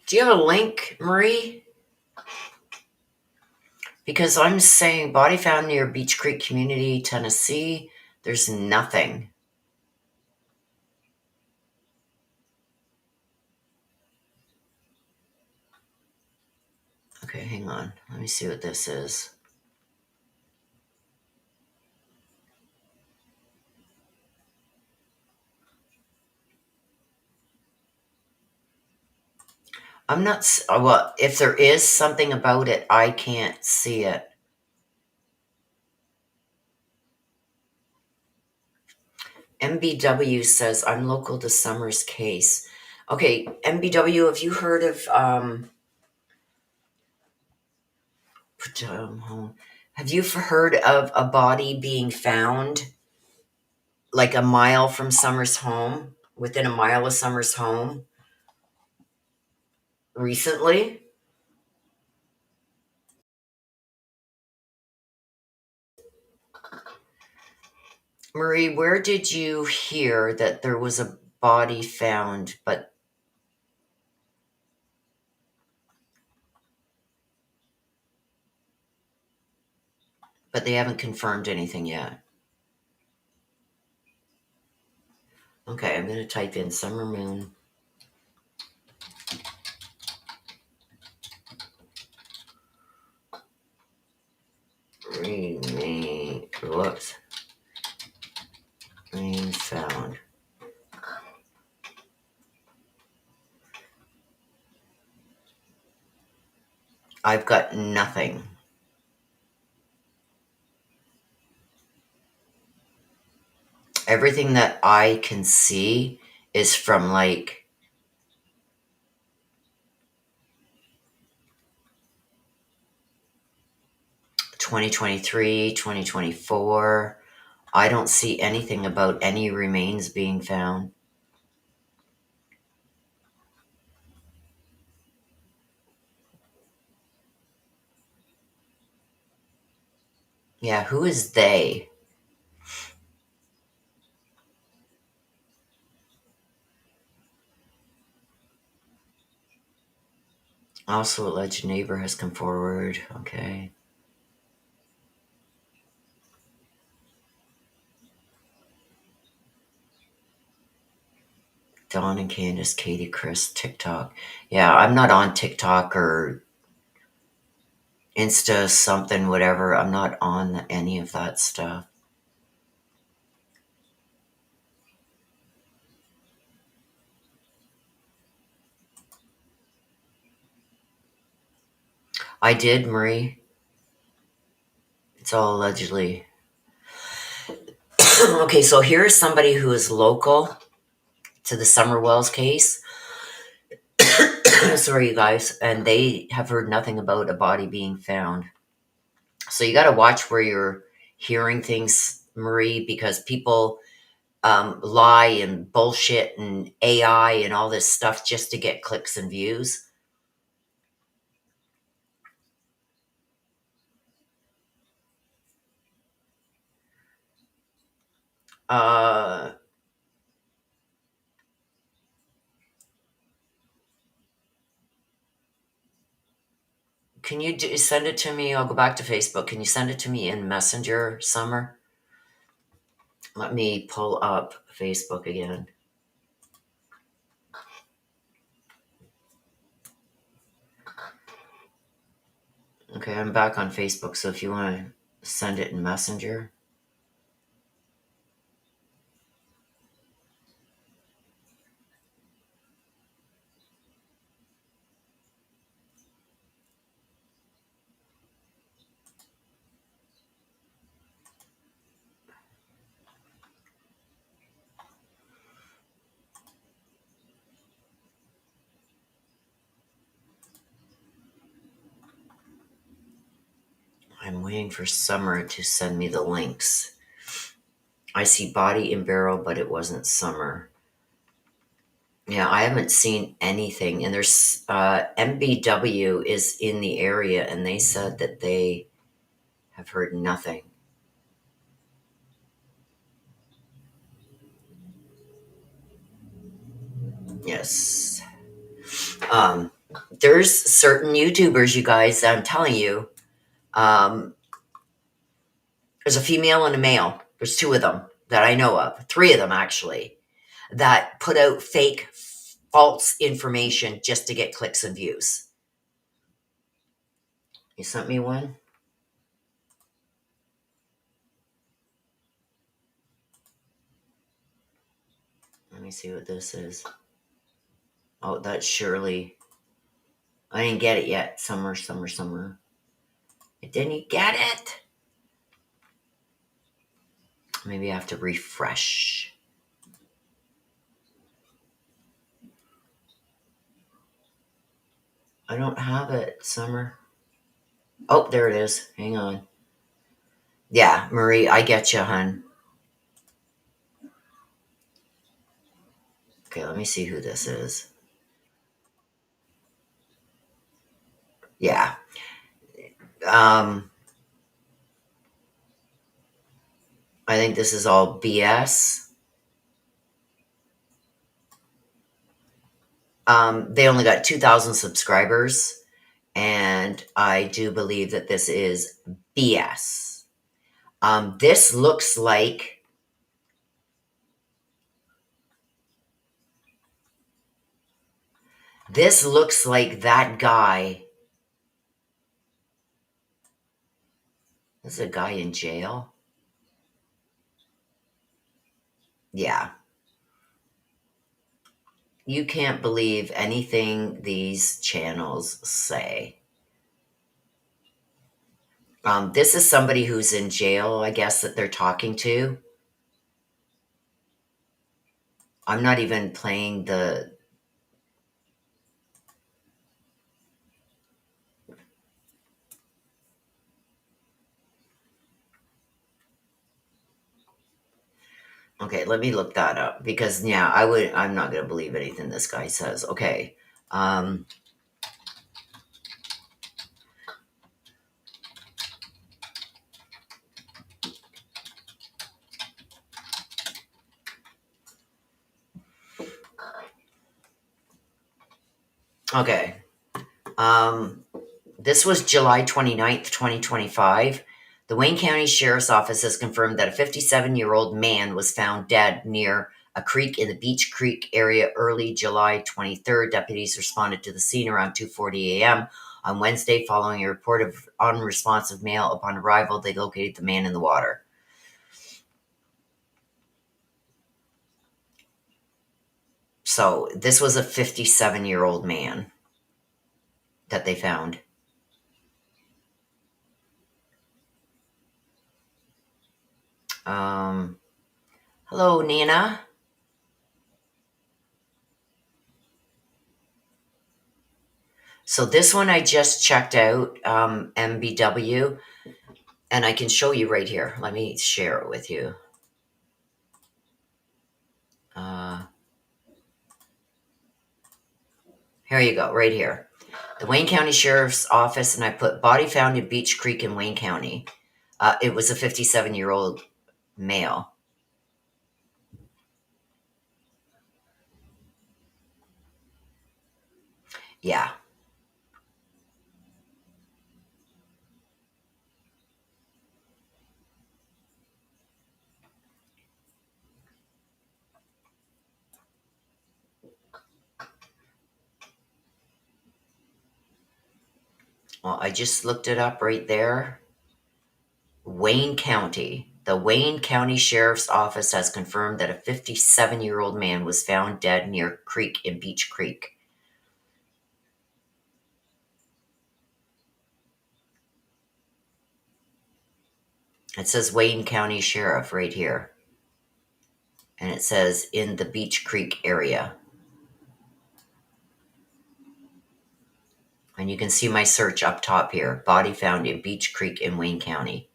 Do you have a link, Marie? Because I'm saying body found near Beach Creek Community, Tennessee. There's nothing. Okay, hang on. Let me see what this is. I'm not, well, if there is something about it, I can't see it. MBW says, I'm local to Summer's case. Okay, MBW, have you heard of, have you heard of a body being found like a mile from Summer's home, within a mile of Summer's home recently? Marie, where did you hear that there was a body found, but they haven't confirmed anything yet? Okay, I'm going to type in Summer Moon. Whoops. Remain found. I've got nothing. Everything that I can see is from like 2023, 2024. I don't see anything about any remains being found. Yeah, who is they? Also, alleged neighbor has come forward. Okay. Dawn and Candace, Katie, Chris, TikTok. Yeah, I'm not on TikTok or Insta something, whatever. I'm not on any of that stuff. I did, Marie. It's all allegedly. Okay, so here's somebody who is local to the Summer Wells case. Sorry, you guys. And they have heard nothing about a body being found. So you got to watch where you're hearing things, Marie, because people lie and bullshit and AI and all this stuff just to get clicks and views. Uh, can you send it to me? I'll go back to Facebook. Can you send it to me in Messenger, Summer? Let me pull up Facebook again. Okay, I'm back on Facebook, so if you want to send it in Messenger. I'm waiting for Summer to send me the links. I see body in barrel, but it wasn't Summer. Yeah, I haven't seen anything. And there's MBW is in the area, and they said that they have heard nothing. Yes. There's certain YouTubers, you guys, I'm telling you. There's a female and a male. There's two of them that I know of. Three of them, actually, that put out fake, false information just to get clicks and views. You sent me one? Let me see what this is. Oh, that's Shirley. I didn't get it yet. Summer. I didn't get it. Maybe I have to refresh. I don't have it, Summer. Oh, there it is. Hang on. Yeah, Marie, I get you, hun. Okay, let me see who this is. Yeah. I think this is all BS. They only got 2,000 subscribers, and I do believe that this is BS. This looks like that guy. This is a guy in jail. Yeah. You can't believe anything these channels say. This is somebody who's in jail, I guess, that they're talking to. I'm not even playing the... Okay, let me look that up, because, yeah, I'm not going to believe anything this guy says. Okay. Okay. This was July 29th, 2025. The Wayne County Sheriff's Office has confirmed that a 57-year-old man was found dead near a creek in the Beach Creek area early July 23rd. Deputies responded to the scene around 2:40 a.m. on Wednesday following a report of unresponsive male. Upon arrival, they located the man in the water. So this was a 57-year-old man that they found. Hello, Nina. So this one I just checked out, MBW, and I can show you right here. Let me share it with you. Here you go, right here. The Wayne County Sheriff's Office, and I put body found in Beach Creek in Wayne County. It was a 57-year-old male. Yeah. Well, I just looked it up right there. Wayne County. The Wayne County Sheriff's Office has confirmed that a 57-year-old man was found dead near creek in Beach Creek. It says Wayne County Sheriff right here. And it says in the Beach Creek area. And you can see my search up top here. Body found in Beach Creek in Wayne County.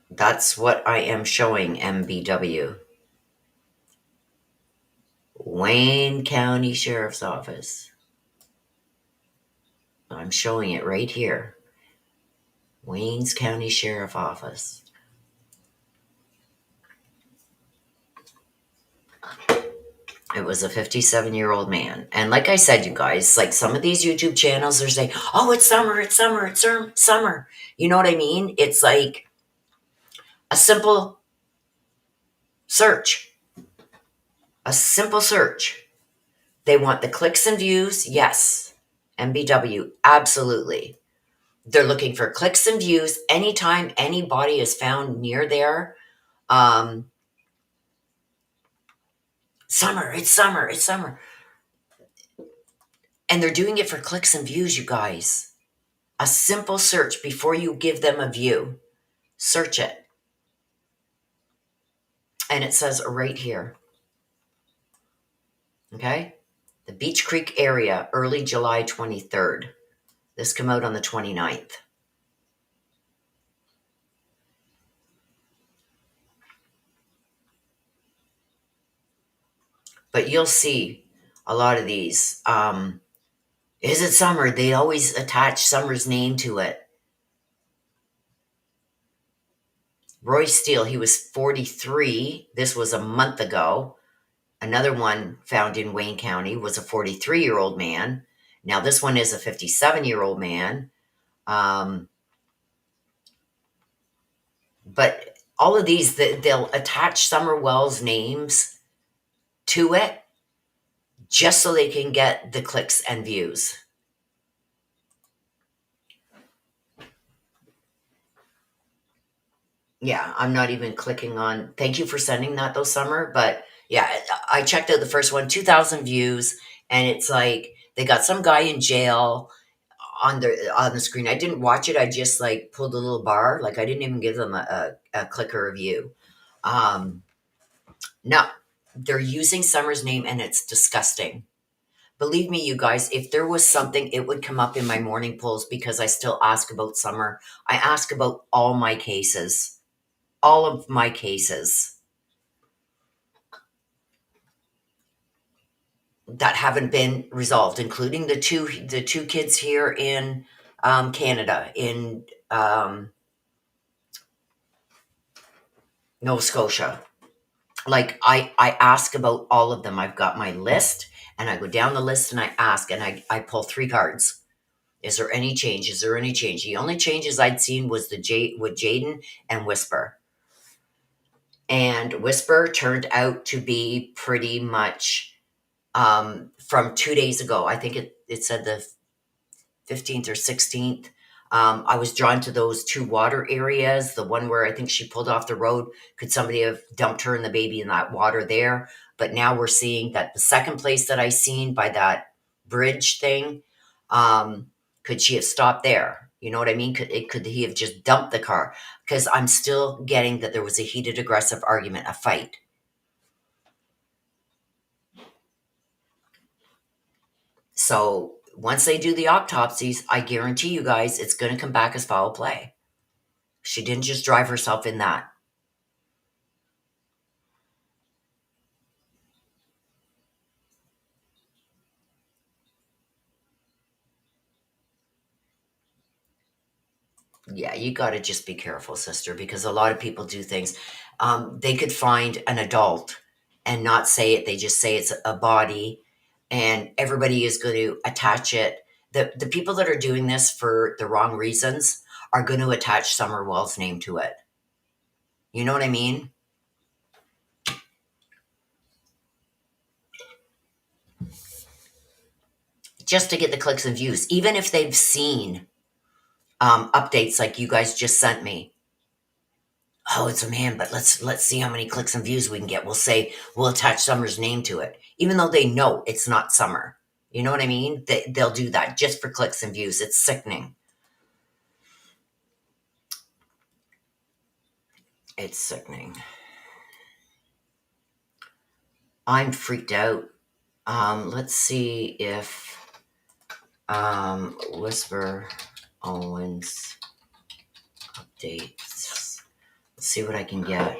That's what I am showing, MBW. Wayne County Sheriff's Office. I'm showing it right here. Wayne's County Sheriff Office. It was a 57-year-old man. And like I said, you guys, like some of these YouTube channels are saying, oh, it's summer, it's summer, it's summer. You know what I mean? It's like a simple search. A simple search. They want the clicks and views. Yes. MBW. Absolutely. They're looking for clicks and views anytime anybody is found near there. Summer, it's summer, it's summer. And they're doing it for clicks and views, you guys. A simple search before you give them a view. Search it. And it says right here. Okay? The Beach Creek area, early July 23rd. This came out on the 29th. But you'll see a lot of these. Is it summer? They always attach summer's name to it. Roy Steele, he was 43. This was a month ago. Another one found in Wayne County was a 43-year-old man. Now this one is a 57-year-old man. But all of these, they'll attach Summer Wells names to it just so they can get the clicks and views. Yeah, I'm not even clicking on. Thank you for sending that though, Summer. But yeah, I checked out the first one, 2,000 views, and it's like they got some guy in jail on the screen. I didn't watch it. I just like pulled a little bar. Like I didn't even give them a click or a view. No, they're using Summer's name, and it's disgusting. Believe me, you guys, if there was something, it would come up in my morning polls because I still ask about Summer. I ask about all my cases. All of my cases that haven't been resolved, including the two kids here in Canada, in Nova Scotia. Like I ask about all of them. I've got my list, and I go down the list and I ask, and I pull 3 cards. Is there any change? Is there any change? The only changes I'd seen was with Jayden and Whisper. And Whisper turned out to be pretty much from 2 days ago. I think it said the 15th or 16th. I was drawn to those two water areas. The one where I think she pulled off the road. Could somebody have dumped her and the baby in that water there? But now we're seeing that the second place that I seen by that bridge thing, could she have stopped there? You know what I mean? Could he have just dumped the car? Because I'm still getting that there was a heated, aggressive argument, a fight. So once they do the autopsies, I guarantee you guys it's going to come back as foul play. She didn't just drive herself in that. Yeah, you got to just be careful, sister, because a lot of people do things. They could find an adult and not say it. They just say it's a body, and everybody is going to attach it. The people that are doing this for the wrong reasons are going to attach Summerwell's name to it. You know what I mean? Just to get the clicks and views, even if they've seen updates like you guys just sent me. Oh, it's a man, but let's see how many clicks and views we can get. We'll attach Summer's name to it, even though they know it's not Summer. You know what I mean? They'll do that just for clicks and views. It's sickening. It's sickening. I'm freaked out. Let's see if Whisper Owens updates. Let's see what I can get.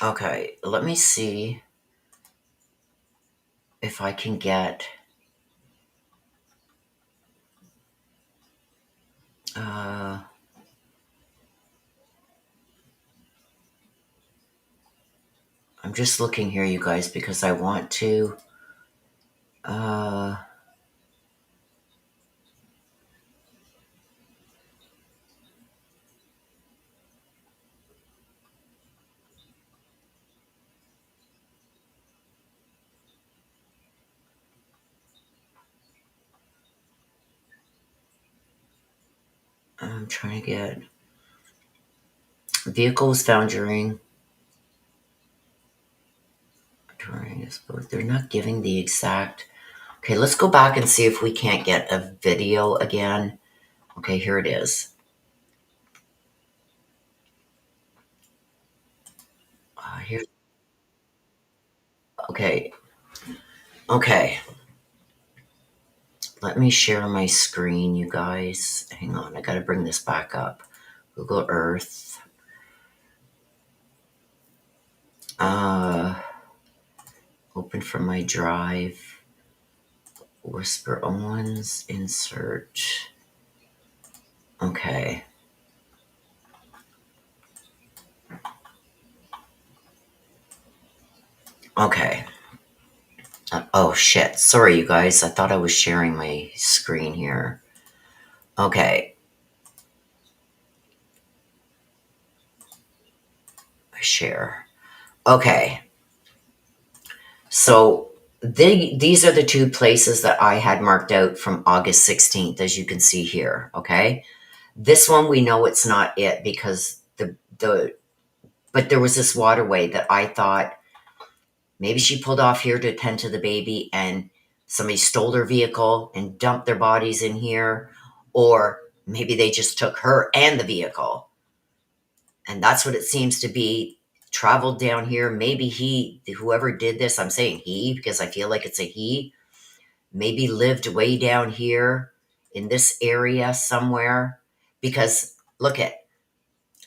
Okay, let me see if I can get I'm just looking here, you guys, because I want to I'm trying to get vehicle was found during this book. They're not giving the exact. Okay, let's go back and see if we can't get a video again. Okay, here it is. Here. Okay. Okay. Let me share my screen, you guys. Hang on, I gotta bring this back up. Google Earth. Open from my drive. Whisper Owens. Insert. Okay. Okay. Oh shit. Sorry, you guys. I thought I was sharing my screen here. Okay. Share. Okay. So these are the two places that I had marked out from August 16th, as you can see here. Okay. This one, we know it's not it because but there was this waterway that I thought maybe she pulled off here to attend to the baby and somebody stole their vehicle and dumped their bodies in here, or maybe they just took her and the vehicle. And that's what it seems to be. Traveled down here. Maybe whoever did this, I'm saying he because I feel like it's a he, maybe lived way down here in this area somewhere. Because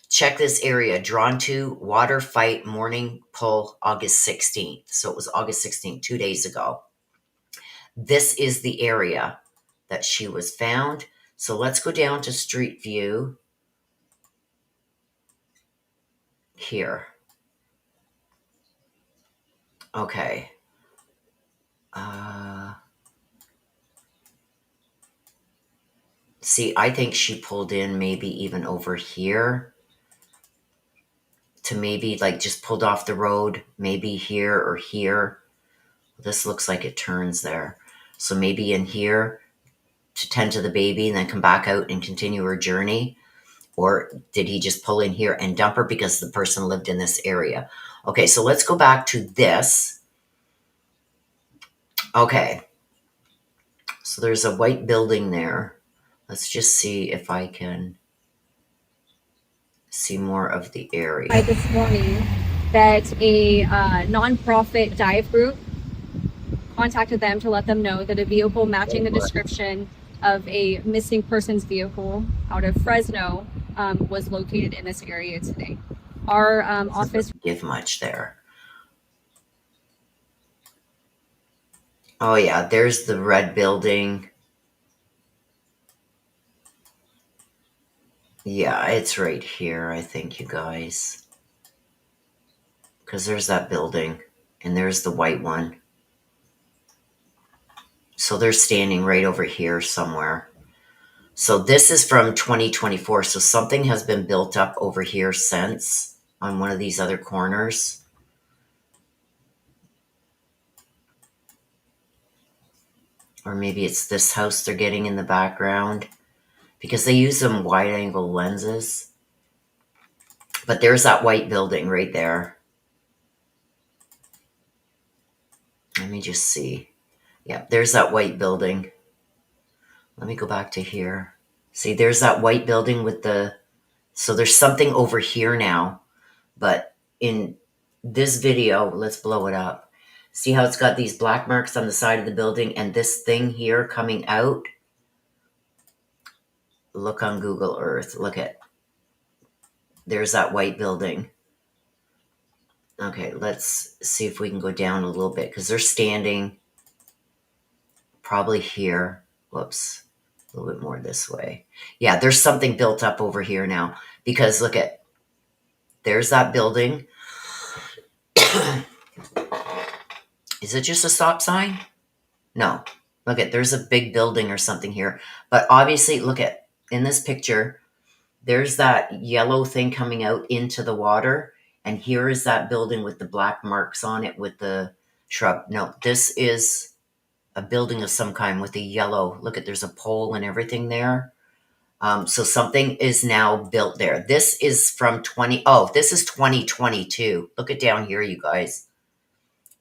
check this area, drawn to water fight morning pull August 16th. So it was August 16th, 2 days ago. This is the area that she was found. So let's go down to Street View here. Okay. Uh, see, I think she pulled in maybe even over here to maybe like just pulled off the road, maybe here or here. This looks like it turns there. So maybe in here to tend to the baby and then come back out and continue her journey. Or did he just pull in here and dump her because the person lived in this area? Okay, so let's go back to this. Okay, so there's a white building there. Let's just see if I can see more of the area. This morning that a nonprofit dive group contacted them to let them know that a vehicle matching the description of a missing persons vehicle out of Fresno was located in this area today. Our office give much there. Oh yeah, there's the red building. Yeah, it's right here, I think, you guys. Because there's that building, and there's the white one. So they're standing right over here somewhere. So this is from 2024. So something has been built up over here since on one of these other corners. Or maybe it's this house they're getting in the background because they use them wide angle lenses. But there's that white building right there. Let me just see. Yeah, there's that white building. Let me go back to here. See, there's that white building with the... So there's something over here now. But in this video, let's blow it up. See how it's got these black marks on the side of the building and this thing here coming out? Look on Google Earth. Look at... There's that white building. Okay, let's see if we can go down a little bit because they're standing probably here. Whoops. A little bit more this way. Yeah, there's something built up over here now because look at... There's that building. Is it just a stop sign? No. Look at, there's a big building or something here. But obviously, look at, in this picture, there's that yellow thing coming out into the water. And here is that building with the black marks on it with the shrub. No, this is a building of some kind with a yellow. Look at, there's a pole and everything there. So something is now built there. This is from this is 2022. Look at down here, you guys.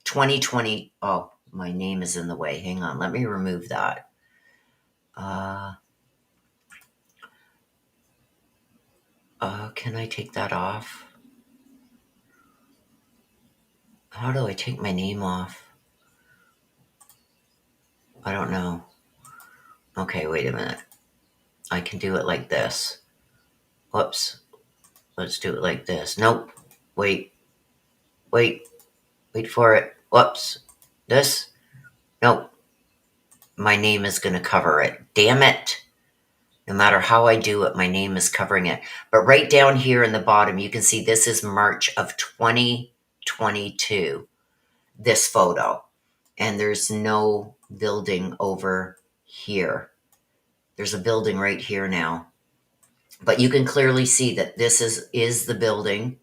2020. Oh, my name is in the way. Hang on. Let me remove that. Can I take that off? How do I take my name off? I don't know. Okay, wait a minute. I can do it like this. Whoops. Let's do it like this. Nope. Wait. Wait. Wait for it. Whoops. This? Nope. My name is going to cover it. Damn it. No matter how I do it, my name is covering it. But right down here in the bottom, you can see this is March of 2022, this photo. And there's no building over here. There's a building right here now. But you can clearly see that this is the building.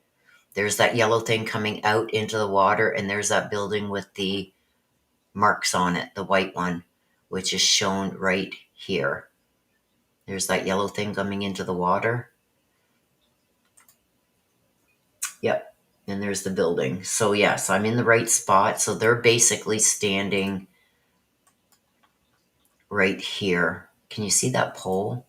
There's that yellow thing coming out into the water, and there's that building with the marks on it, the white one, which is shown right here. There's that yellow thing coming into the water. Yep. And there's the building. So yes, I'm in the right spot. So they're basically standing right here. Can you see that pole?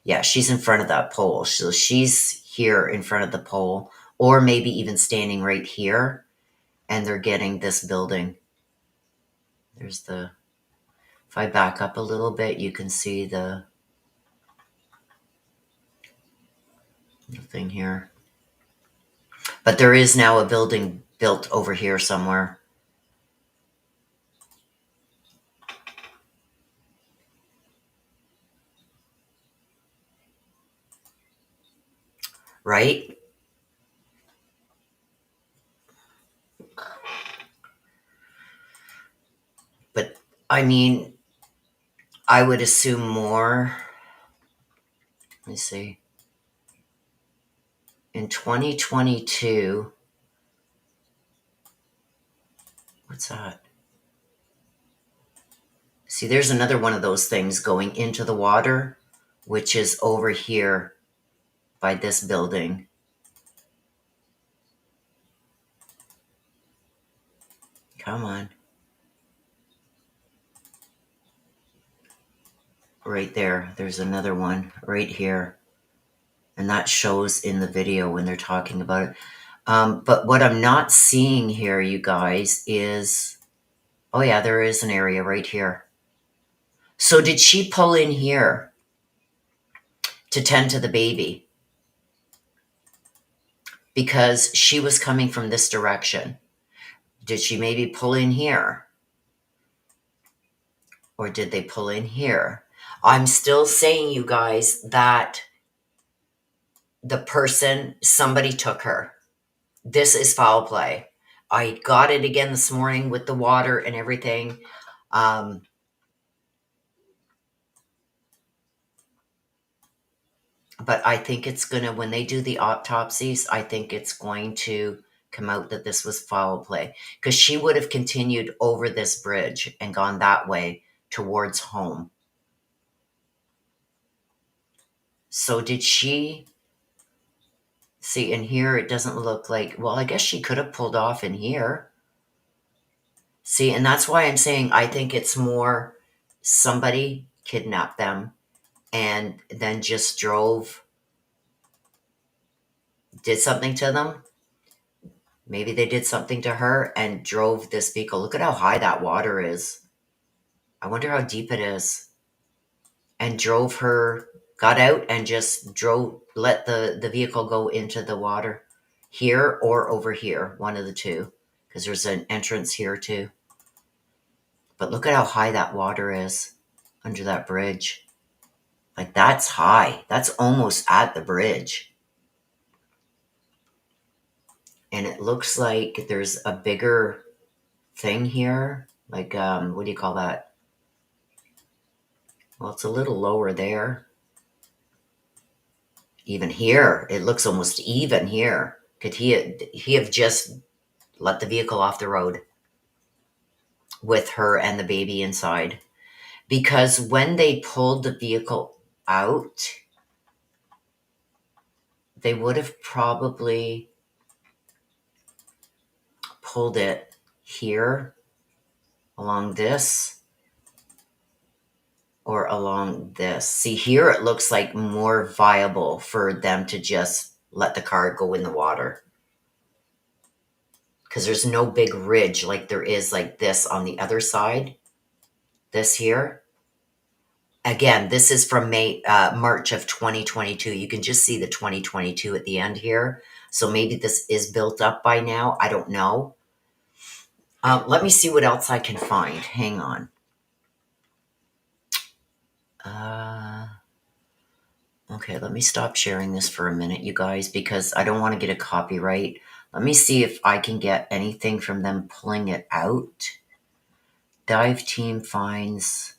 Yeah, she's in front of that pole. So she's here in front of the pole, or maybe even standing right here. And they're getting this building. There's the... If I back up a little bit, you can see the thing here. But there is now a building built over here somewhere. Right? I mean, I would assume more. Let me see. In 2022, what's that? See, there's another one of those things going into the water, which is over here by this building. Come on. Right there. There's another one right here. And that shows in the video when they're talking about it. But what I'm not seeing here, you guys, is... Oh, yeah, there is an area right here. So did she pull in here to tend to the baby? Because she was coming from this direction. Did she maybe pull in here? Or did they pull in here? I'm still saying, you guys, that the person, somebody took her. This is foul play. I got it again this morning with the water and everything. But I think it's going to, when they do the autopsies, I think it's going to come out that this was foul play. Because she would have continued over this bridge and gone that way towards home. So did she... See, in here, it doesn't look like... Well, I guess she could have pulled off in here. See, and that's why I'm saying I think it's more somebody kidnapped them and then just did something to them. Maybe they did something to her and drove this vehicle. Look at how high that water is. I wonder how deep it is. And drove her, got out and just let the vehicle go into the water. Here or over here, one of the two. Because there's an entrance here too. But look at how high that water is under that bridge. Like, that's high. That's almost at the bridge. And it looks like there's a bigger thing here. Like, what do you call that? Well, it's a little lower there. Even here, it looks almost even here. Could he have just let the vehicle off the road with her and the baby inside? Because when they pulled the vehicle out, they would have probably pulled it here along this or along this. See, here it looks like more viable for them to just let the car go in the water. Because there's no big ridge like there is like this on the other side. This here. Again, this is from March of 2022. You can just see the 2022 at the end here. So maybe this is built up by now. I don't know. Let me see what else I can find. Hang on. Okay, let me stop sharing this for a minute, you guys, because I don't want to get a copyright. Let me see if I can get anything from them pulling it out. Dive team finds...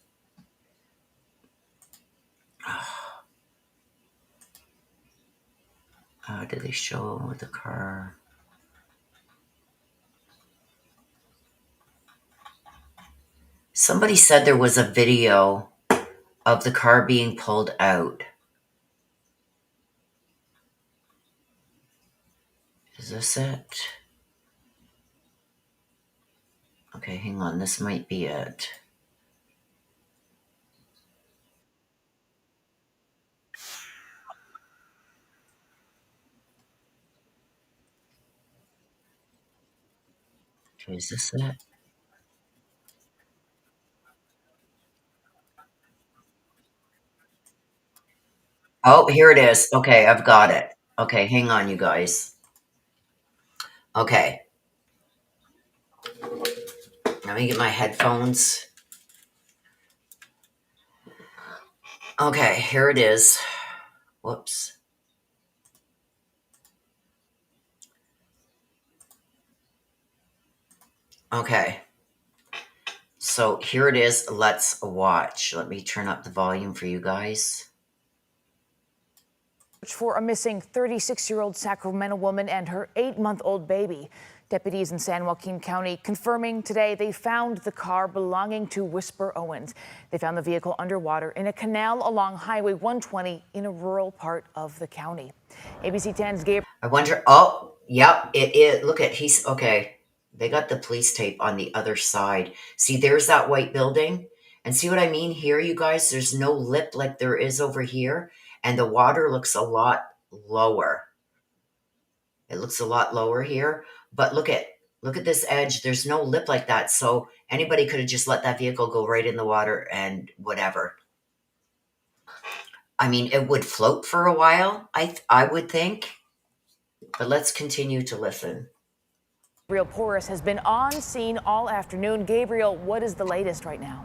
did they show the car? Somebody said there was a video of the car being pulled out. Is this it? Okay, hang on. This might be it. Okay, is this it? Oh, here it is. Okay, I've got it. Okay, hang on, you guys. Okay. Let me get my headphones. Okay, here it is. Whoops. Okay. So here it is. Let's watch. Let me turn up the volume for you guys. For a missing 36-year-old Sacramento woman and her 8-month-old baby. Deputies in San Joaquin County confirming today they found the car belonging to Whisper Owen. They found the vehicle underwater in a canal along Highway 120 in a rural part of the county. ABC 10's Gabriel. I wonder. Oh, yep. It. Look at he's okay. They got the police tape on the other side. See, there's that white building, and see what I mean here, you guys. There's no lip like there is over here, and the water looks a lot lower. It looks a lot lower here, but look at this edge. There's no lip like that, so anybody could have just let that vehicle go right in the water and whatever. I mean, it would float for a while, I would think, but let's continue to listen. Gabriel Porras has been on scene all afternoon. Gabriel, what is the latest right now?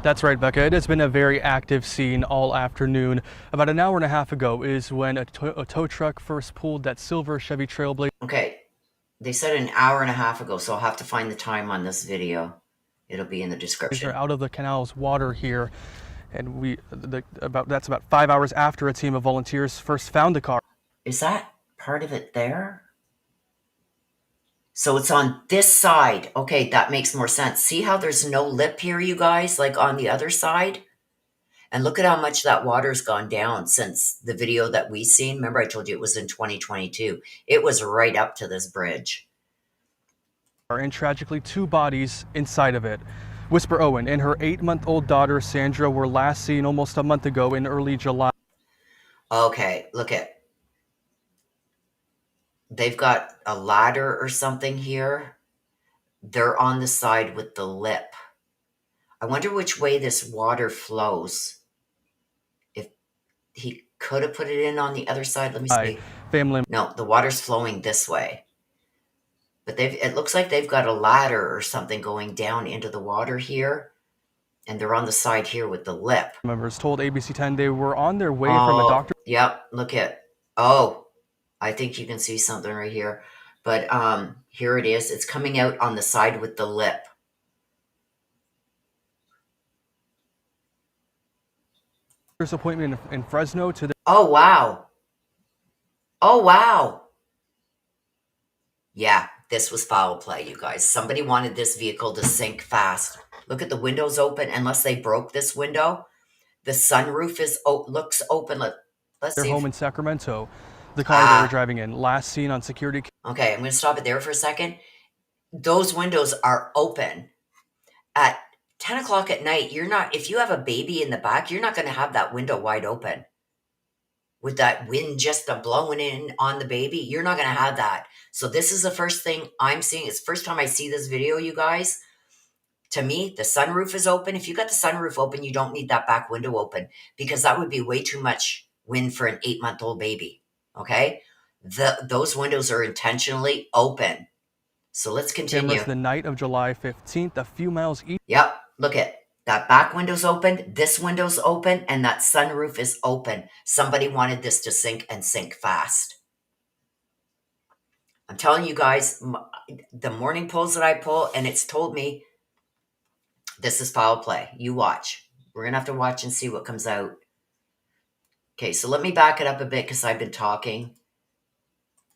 That's right, Becca. It has been a very active scene all afternoon. About an hour and a half ago is when a tow truck first pulled that silver Chevy Trailblazer. Okay, they said an hour and a half ago, so I'll have to find the time on this video. It'll be in the description. Out of the canal's water here, and that's about 5 hours after a team of volunteers first found the car. Is that part of it there? So it's on this side. Okay, that makes more sense. See how there's no lip here, you guys, like on the other side? And look at how much that water's gone down since the video that we seen. Remember, I told you it was in 2022. It was right up to this bridge. And tragically, 2 bodies inside of it. Whisper Owen and her 8-month-old daughter, Sandra, were last seen almost a month ago in early July. Okay, look at. They've got a ladder or something here. They're on the side with the lip. I wonder which way this water flows. If he could have put it in on the other side. Let me see. No, the water's flowing this way. But it looks like they've got a ladder or something going down into the water here. And they're on the side here with the lip. Members told ABC 10 they were on their way from a doctor. Yep, look at. Oh, I think you can see something right here. But here it is. It's coming out on the side with the lip. Appointment in Fresno to the. Oh, wow. Oh, wow. Yeah, this was foul play, you guys. Somebody wanted this vehicle to sink fast. Look at the windows open. Unless they broke this window, the sunroof looks open. Let's see. Their home in Sacramento. The car they were driving in, last seen on security. Okay, I'm going to stop it there for a second. Those windows are open. At 10 o'clock at night, if you have a baby in the back, you're not going to have that window wide open. With that wind just blowing in on the baby, you're not going to have that. So this is the first thing I'm seeing. It's the first time I see this video, you guys. To me, the sunroof is open. If you got the sunroof open, you don't need that back window open because that would be way too much wind for an 8-month-old baby. Okay? Those windows are intentionally open. So let's continue. Cameras the night of July 15th, a few miles east. Yep. Look at that back window's open. This window's open. And that sunroof is open. Somebody wanted this to sink and sink fast. I'm telling you guys, the morning polls that I pull, and it's told me this is foul play. You watch. We're going to have to watch and see what comes out. Okay, so let me back it up a bit because I've been talking.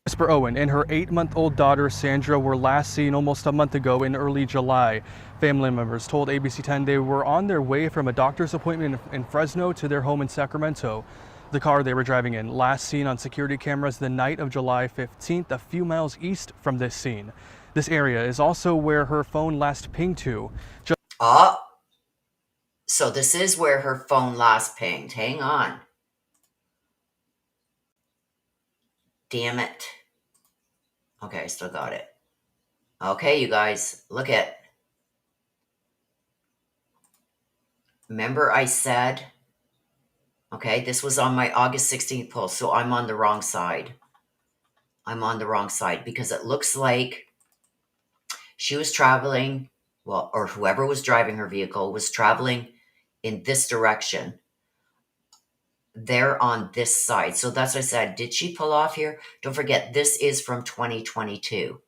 Whisper Owen and her 8-month-old daughter, Sandra, were last seen almost a month ago in early July. Family members told ABC 10 they were on their way from a doctor's appointment in Fresno to their home in Sacramento. The car they were driving in, last seen on security cameras the night of July 15th, a few miles east from this scene. This area is also where her phone last pinged to. So this is where her phone last pinged. Hang on. Damn it. Okay, I still got it. Okay, you guys, look at. Remember I said, okay, this was on my August 16th poll, so I'm on the wrong side. I'm on the wrong side because it looks like she was traveling, well, or whoever was driving her vehicle was traveling in this direction. They're on this side. So that's what I said. Did she pull off here? Don't forget, this is from 2022.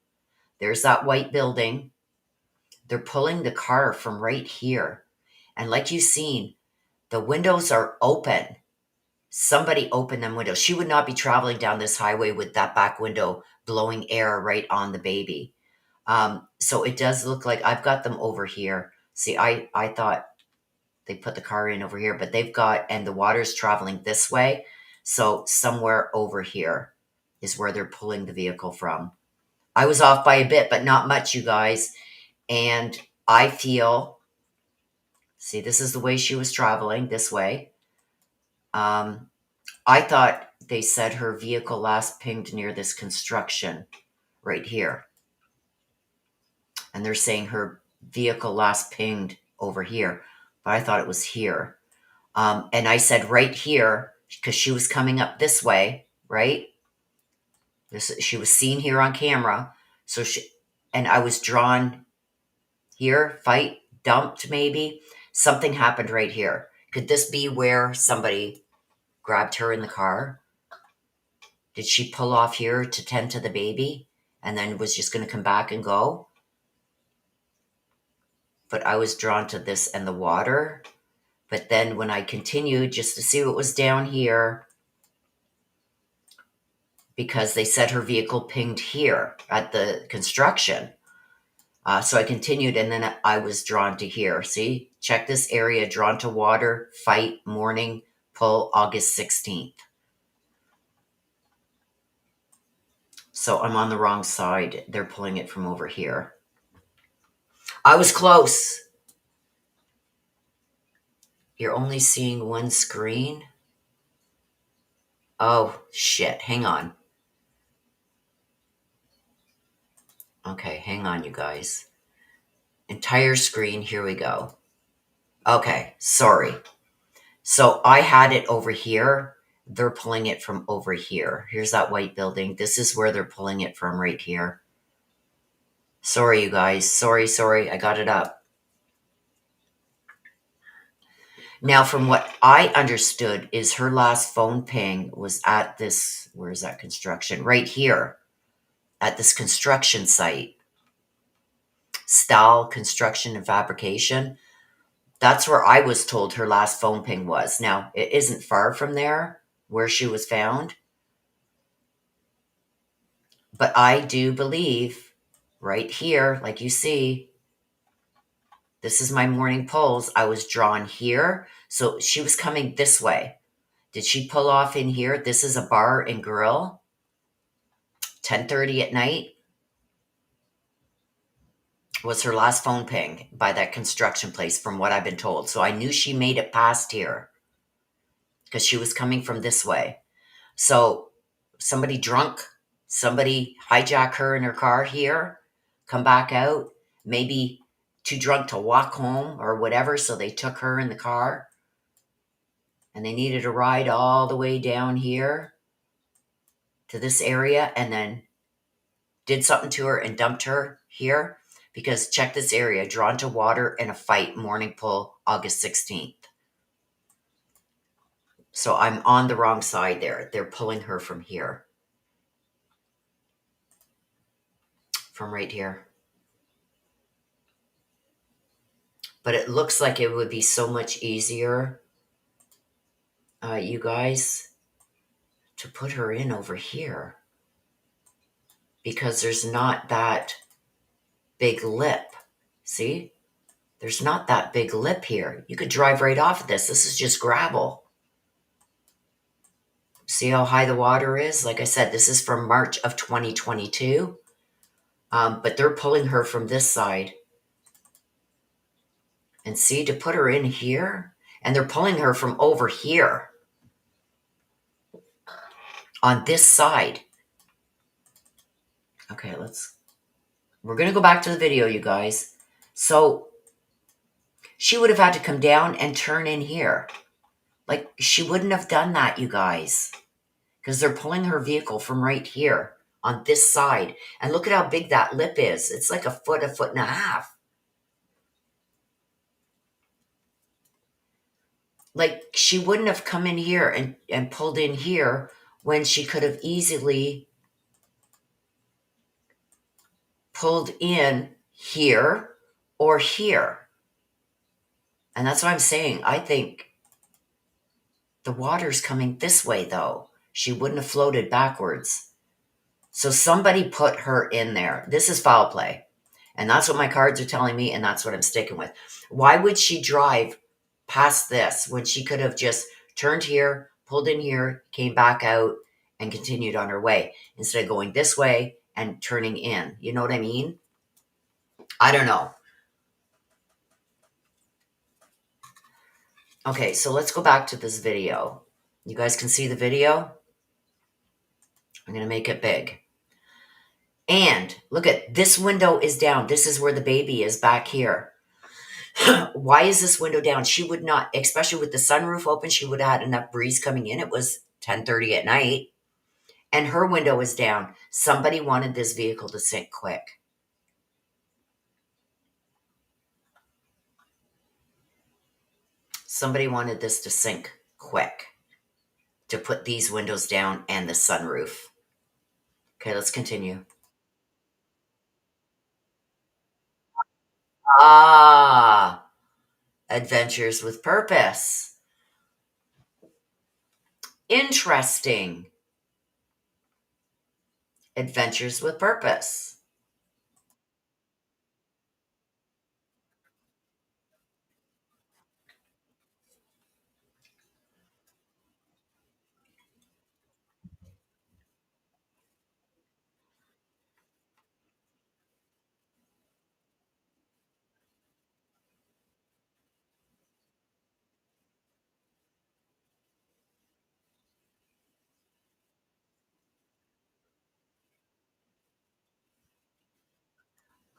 There's that white building. They're pulling the car from right here. And like you've seen, the windows are open. Somebody opened them windows. She would not be traveling down this highway with that back window blowing air right on the baby. So it does look like I've got them over here. See, I thought they put the car in over here, but they've got, and the water's traveling this way. So somewhere over here is where they're pulling the vehicle from. I was off by a bit, but not much, you guys. And I feel, see, this is the way she was traveling, this way. I thought they said her vehicle last pinged near this construction right here. And they're saying her vehicle last pinged over here, but I thought it was here. And I said right here, because she was coming up this way, right? She was seen here on camera. So and I was drawn here, fight, dumped maybe. Something happened right here. Could this be where somebody grabbed her in the car? Did she pull off here to tend to the baby and then was just going to come back and go? But I was drawn to this and the water. But then when I continued just to see what was down here, because they said her vehicle pinged here at the construction. So I continued and then I was drawn to here. See, check this area, drawn to water, fight, morning, pull, August 16th. So I'm on the wrong side. They're pulling it from over here. I was close. You're only seeing one screen? Oh, shit. Hang on. Okay, hang on, you guys. Entire screen. Here we go. Okay, sorry. So I had it over here. They're pulling it from over here. Here's that white building. This is where they're pulling it from right here. Sorry, you guys. Sorry. I got it up. Now, from what I understood is her last phone ping was at this, where is that construction? Right here at this construction site. Stahl Construction and Fabrication. That's where I was told her last phone ping was. Now, it isn't far from there where she was found. But I do believe right here, like you see, this is my morning pulls. I was drawn here. So she was coming this way. Did she pull off in here? This is a bar and grill. 10:30 at night was her last phone ping by that construction place from what I've been told. So I knew she made it past here because she was coming from this way. So somebody drunk, somebody hijack her in her car here, come back out, maybe too drunk to walk home or whatever. So they took her in the car and they needed a ride all the way down here to this area and then did something to her and dumped her here. Because check this area, drawn to water in a fight, morning pull, August 16th. So I'm on the wrong side there. They're pulling her from here. From right here. But it looks like it would be so much easier, you guys, to put her in over here. Because there's not that big lip. See? There's not that big lip here. You could drive right off of this. This is just gravel. See how high the water is? Like I said, this is from March of 2022. But they're pulling her from this side. And see, to put her in here, and they're pulling her from over here. On this side. Okay, we're going to go back to the video, you guys. So, she would have had to come down and turn in here. Like, she wouldn't have done that, you guys. Because they're pulling her vehicle from right here on this side. And look at how big that lip is. It's like a foot and a half. Like, she wouldn't have come in here and pulled in here when she could have easily pulled in here or here. And that's what I'm saying. I think the water's coming this way, though. She wouldn't have floated backwards. So somebody put her in there. This is foul play. And that's what my cards are telling me, and that's what I'm sticking with. Why would she drive past this when she could have just turned here, pulled in here, came back out, and continued on her way instead of going this way and turning in? You know what I mean? I don't know. Okay, so let's go back to this video. You guys can see the video? I'm going to make it big. And look at this window is down. This is where the baby is back here. Why is this window down? She would not, especially with the sunroof open, she would have had enough breeze coming in. It was 10:30 at night. And her window is down. Somebody wanted this vehicle to sink quick. Somebody wanted this to sink quick. To put these windows down and the sunroof. Okay, let's continue. Ah, adventures with purpose. Interesting. Adventures with purpose.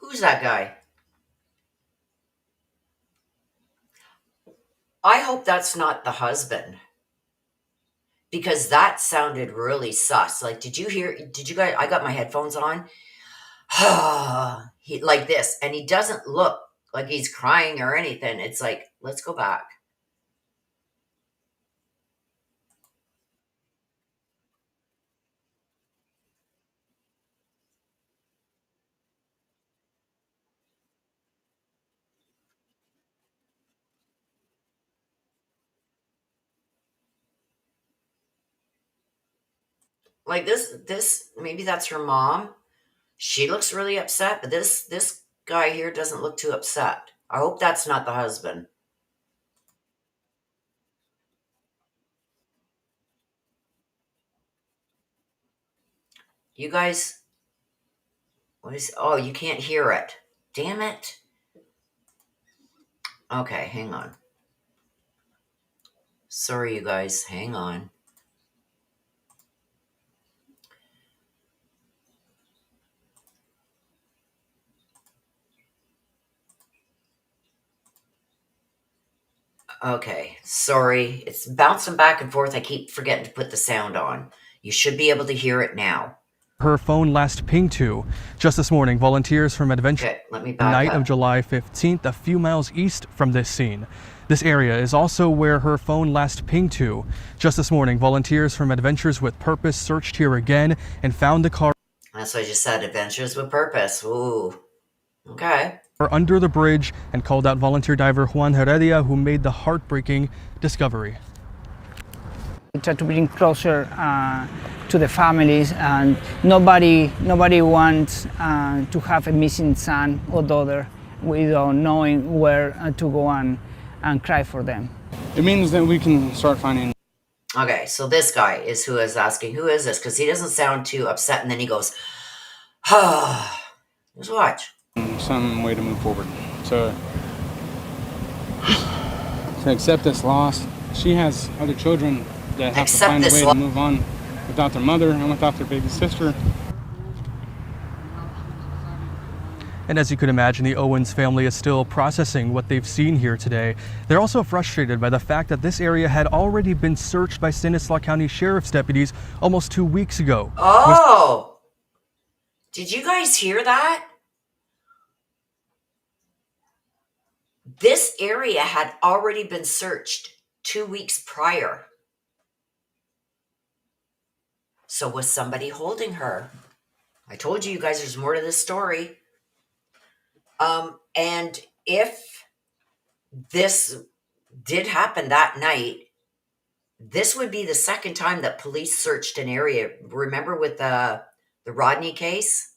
Who's that guy? I hope that's not the husband. Because that sounded really sus. Like, did you guys, I got my headphones on. He like this, and he doesn't look like he's crying or anything. It's like, let's go back. Like this, maybe that's her mom. She looks really upset, but this guy here doesn't look too upset. I hope that's not the husband. You guys, what is, oh, you can't hear it. Damn it. Okay, hang on. Sorry, you guys, hang on. Okay, sorry. It's bouncing back and forth. I keep forgetting to put the sound on. You should be able to hear it now. Her phone last pinged to. Just this morning, volunteers from Adventure Okay, let me back night up. of July 15th, a few miles east from this scene. This area is also where her phone last pinged to. Just this morning, volunteers from Adventures with Purpose searched here again and found the car That's what I just said. Adventures with purpose. Ooh. Okay. under the bridge and called out volunteer diver Juan Heredia, who made the heartbreaking discovery. We try to bring closer to the families, and nobody wants to have a missing son or daughter without knowing where to go and cry for them. It means that we can start finding. Okay, so this guy is who is asking, who is this? Because he doesn't sound too upset, and then he goes, just watch. Some way to move forward. To accept this loss. She has other children that have to find a way to move on without their mother and without their baby sister. And as you could imagine, the Owens family is still processing what they've seen here today. They're also frustrated by the fact that this area had already been searched by Stanislaus County Sheriff's deputies almost 2 weeks ago. Oh! Did you guys hear that? This area had already been searched 2 weeks prior. So was somebody holding her? I told you guys there's more to this story. And if this did happen that night, this would be the second time that police searched an area. Remember with the Rodney case,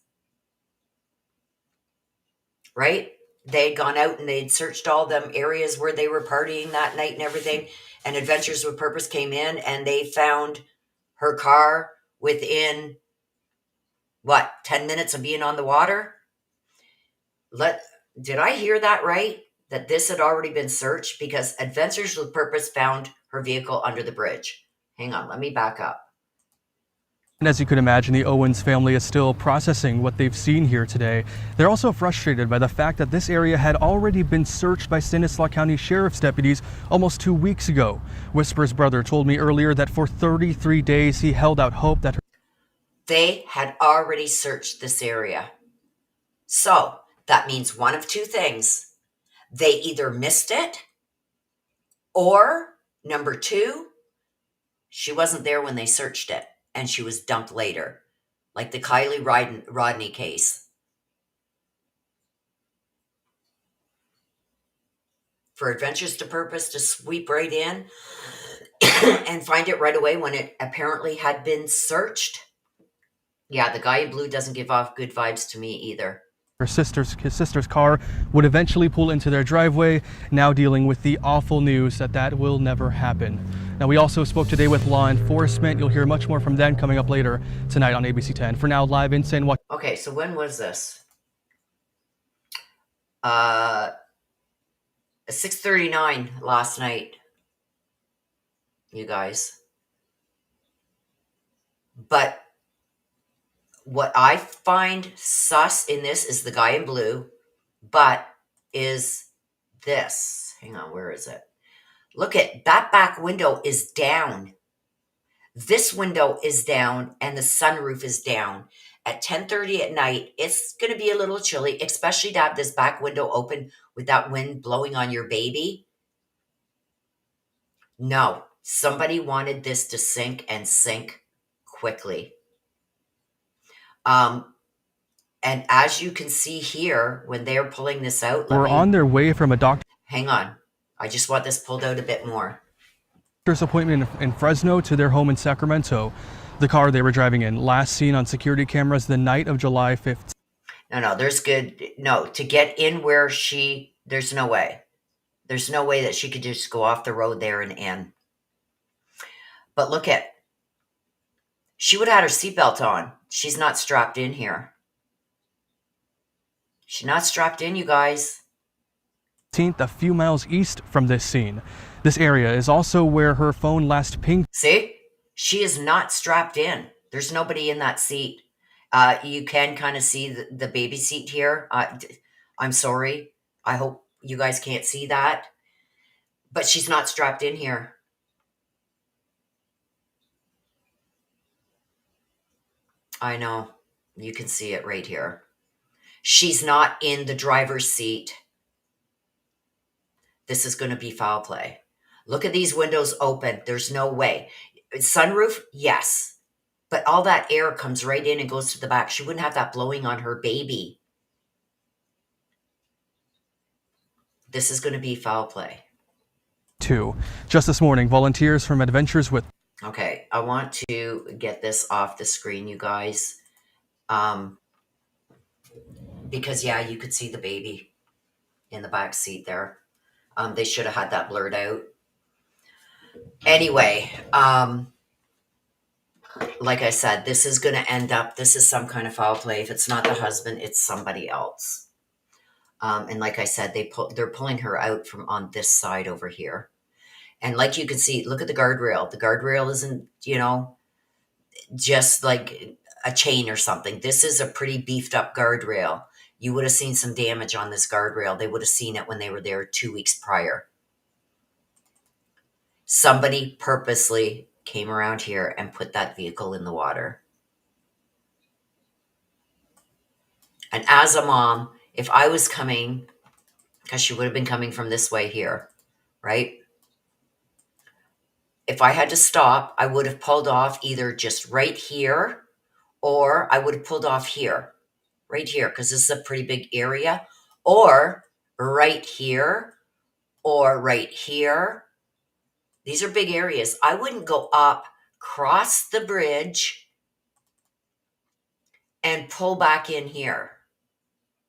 right? They had gone out and they'd searched all them areas where they were partying that night and everything. And Adventures with Purpose came in and they found her car within, 10 minutes of being on the water? Did I hear that right? That this had already been searched? Because Adventures with Purpose found her vehicle under the bridge. Hang on, let me back up. And as you could imagine, the Owens family is still processing what they've seen here today. They're also frustrated by the fact that this area had already been searched by Stanislaus County Sheriff's deputies almost 2 weeks ago. Whisper's brother told me earlier that for 33 days he held out hope that they had already searched this area. So that means one of two things. They either missed it, or number two, she wasn't there when they searched it and she was dumped later, like the Kylie Rodney case. For Adventures to Purpose to sweep right in and find it right away when it apparently had been searched. Yeah, the guy in blue doesn't give off good vibes to me either. his sister's car would eventually pull into their driveway, now dealing with the awful news that will never happen. Now, we also spoke today with law enforcement. You'll hear much more from them coming up later tonight on ABC 10. For now, live in San Joaquin. Okay, so when was this? 6:39 last night, you guys. But what I find sus in this is the guy in blue, but is this. Hang on, where is it? Look at that back window is down. This window is down and the sunroof is down. At 10:30 at night, it's going to be a little chilly, especially to have this back window open with that wind blowing on your baby. No, somebody wanted this to sink and sink quickly. And as you can see here, when they're pulling this out, We're on their way from a doctor's hang on. I just want this pulled out a bit more. appointment in Fresno to their home in Sacramento. The car they were driving in, last seen on security cameras the night of July 5th. No, to get in where there's no way. There's no way that she could just go off the road there and in. But look at, she would have had her seatbelt on. She's not strapped in here. She's not strapped in, you guys. A few miles east from this scene. This area is also where her phone last pinged. See? She is not strapped in. There's nobody in that seat. You can kind of see the baby seat here. I'm sorry. I hope you guys can't see that. But she's not strapped in here. I know. You can see it right here. She's not in the driver's seat. This is going to be foul play. Look at these windows open. There's no way. Sunroof, yes. But all that air comes right in and goes to the back. She wouldn't have that blowing on her baby. This is going to be foul play. Just this morning, volunteers from Adventures with... Okay, I want to get this off the screen, you guys. Because, yeah, you could see the baby in the back seat there. They should have had that blurred out. Anyway, like I said, this is going to end up, this is some kind of foul play. If it's not the husband, it's somebody else. And like I said, they're pulling her out from on this side over here. And like you can see, look at the guardrail. The guardrail isn't, just like a chain or something. This is a pretty beefed up guardrail. You would have seen some damage on this guardrail. They would have seen it when they were there 2 weeks prior. Somebody purposely came around here and put that vehicle in the water. And as a mom, if I was coming, because she would have been coming from this way here, right? If I had to stop, I would have pulled off either just right here, or I would have pulled off here, right here, because this is a pretty big area, or right here, or right here. These are big areas. I wouldn't go up, cross the bridge, and pull back in here.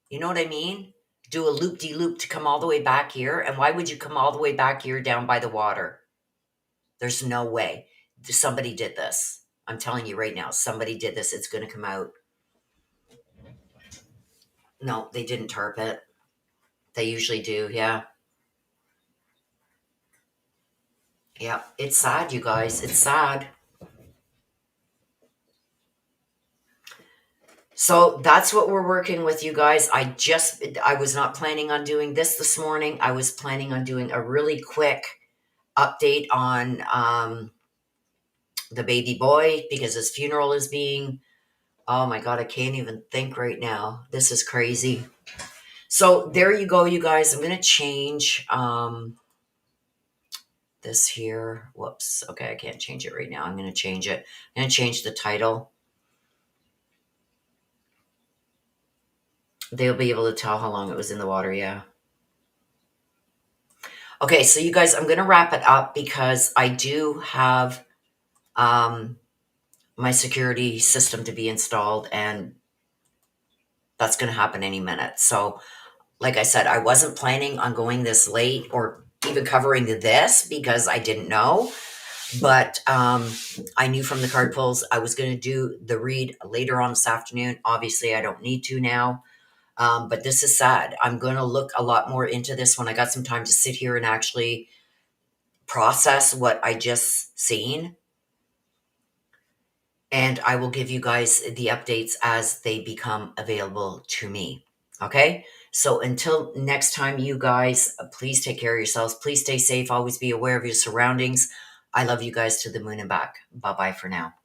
You know what I mean? Do a loop-de-loop to come all the way back here. And why would you come all the way back here down by the water? There's no way. Somebody did this. I'm telling you right now, somebody did this. It's going to come out. No, they didn't tarp it. They usually do, yeah. Yeah, it's sad, you guys. It's sad. So that's what we're working with, you guys. I was not planning on doing this morning. I was planning on doing a really quick update on the baby boy because his funeral is being, oh my God, I can't even think right now. This is crazy. So there you go, you guys. I'm going to change this here. Whoops. Okay, I can't change it right now. I'm going to change it. I'm going to change the title. They'll be able to tell how long it was in the water, yeah. Okay, so you guys, I'm going to wrap it up because I do have my security system to be installed, and that's going to happen any minute. So, like I said, I wasn't planning on going this late or even covering this because I didn't know. But I knew from the card pulls I was going to do the read later on this afternoon. Obviously, I don't need to now. But this is sad. I'm going to look a lot more into this when I got some time to sit here and actually process what I just seen. And I will give you guys the updates as they become available to me. Okay? So until next time, you guys, please take care of yourselves. Please stay safe. Always be aware of your surroundings. I love you guys to the moon and back. Bye-bye for now.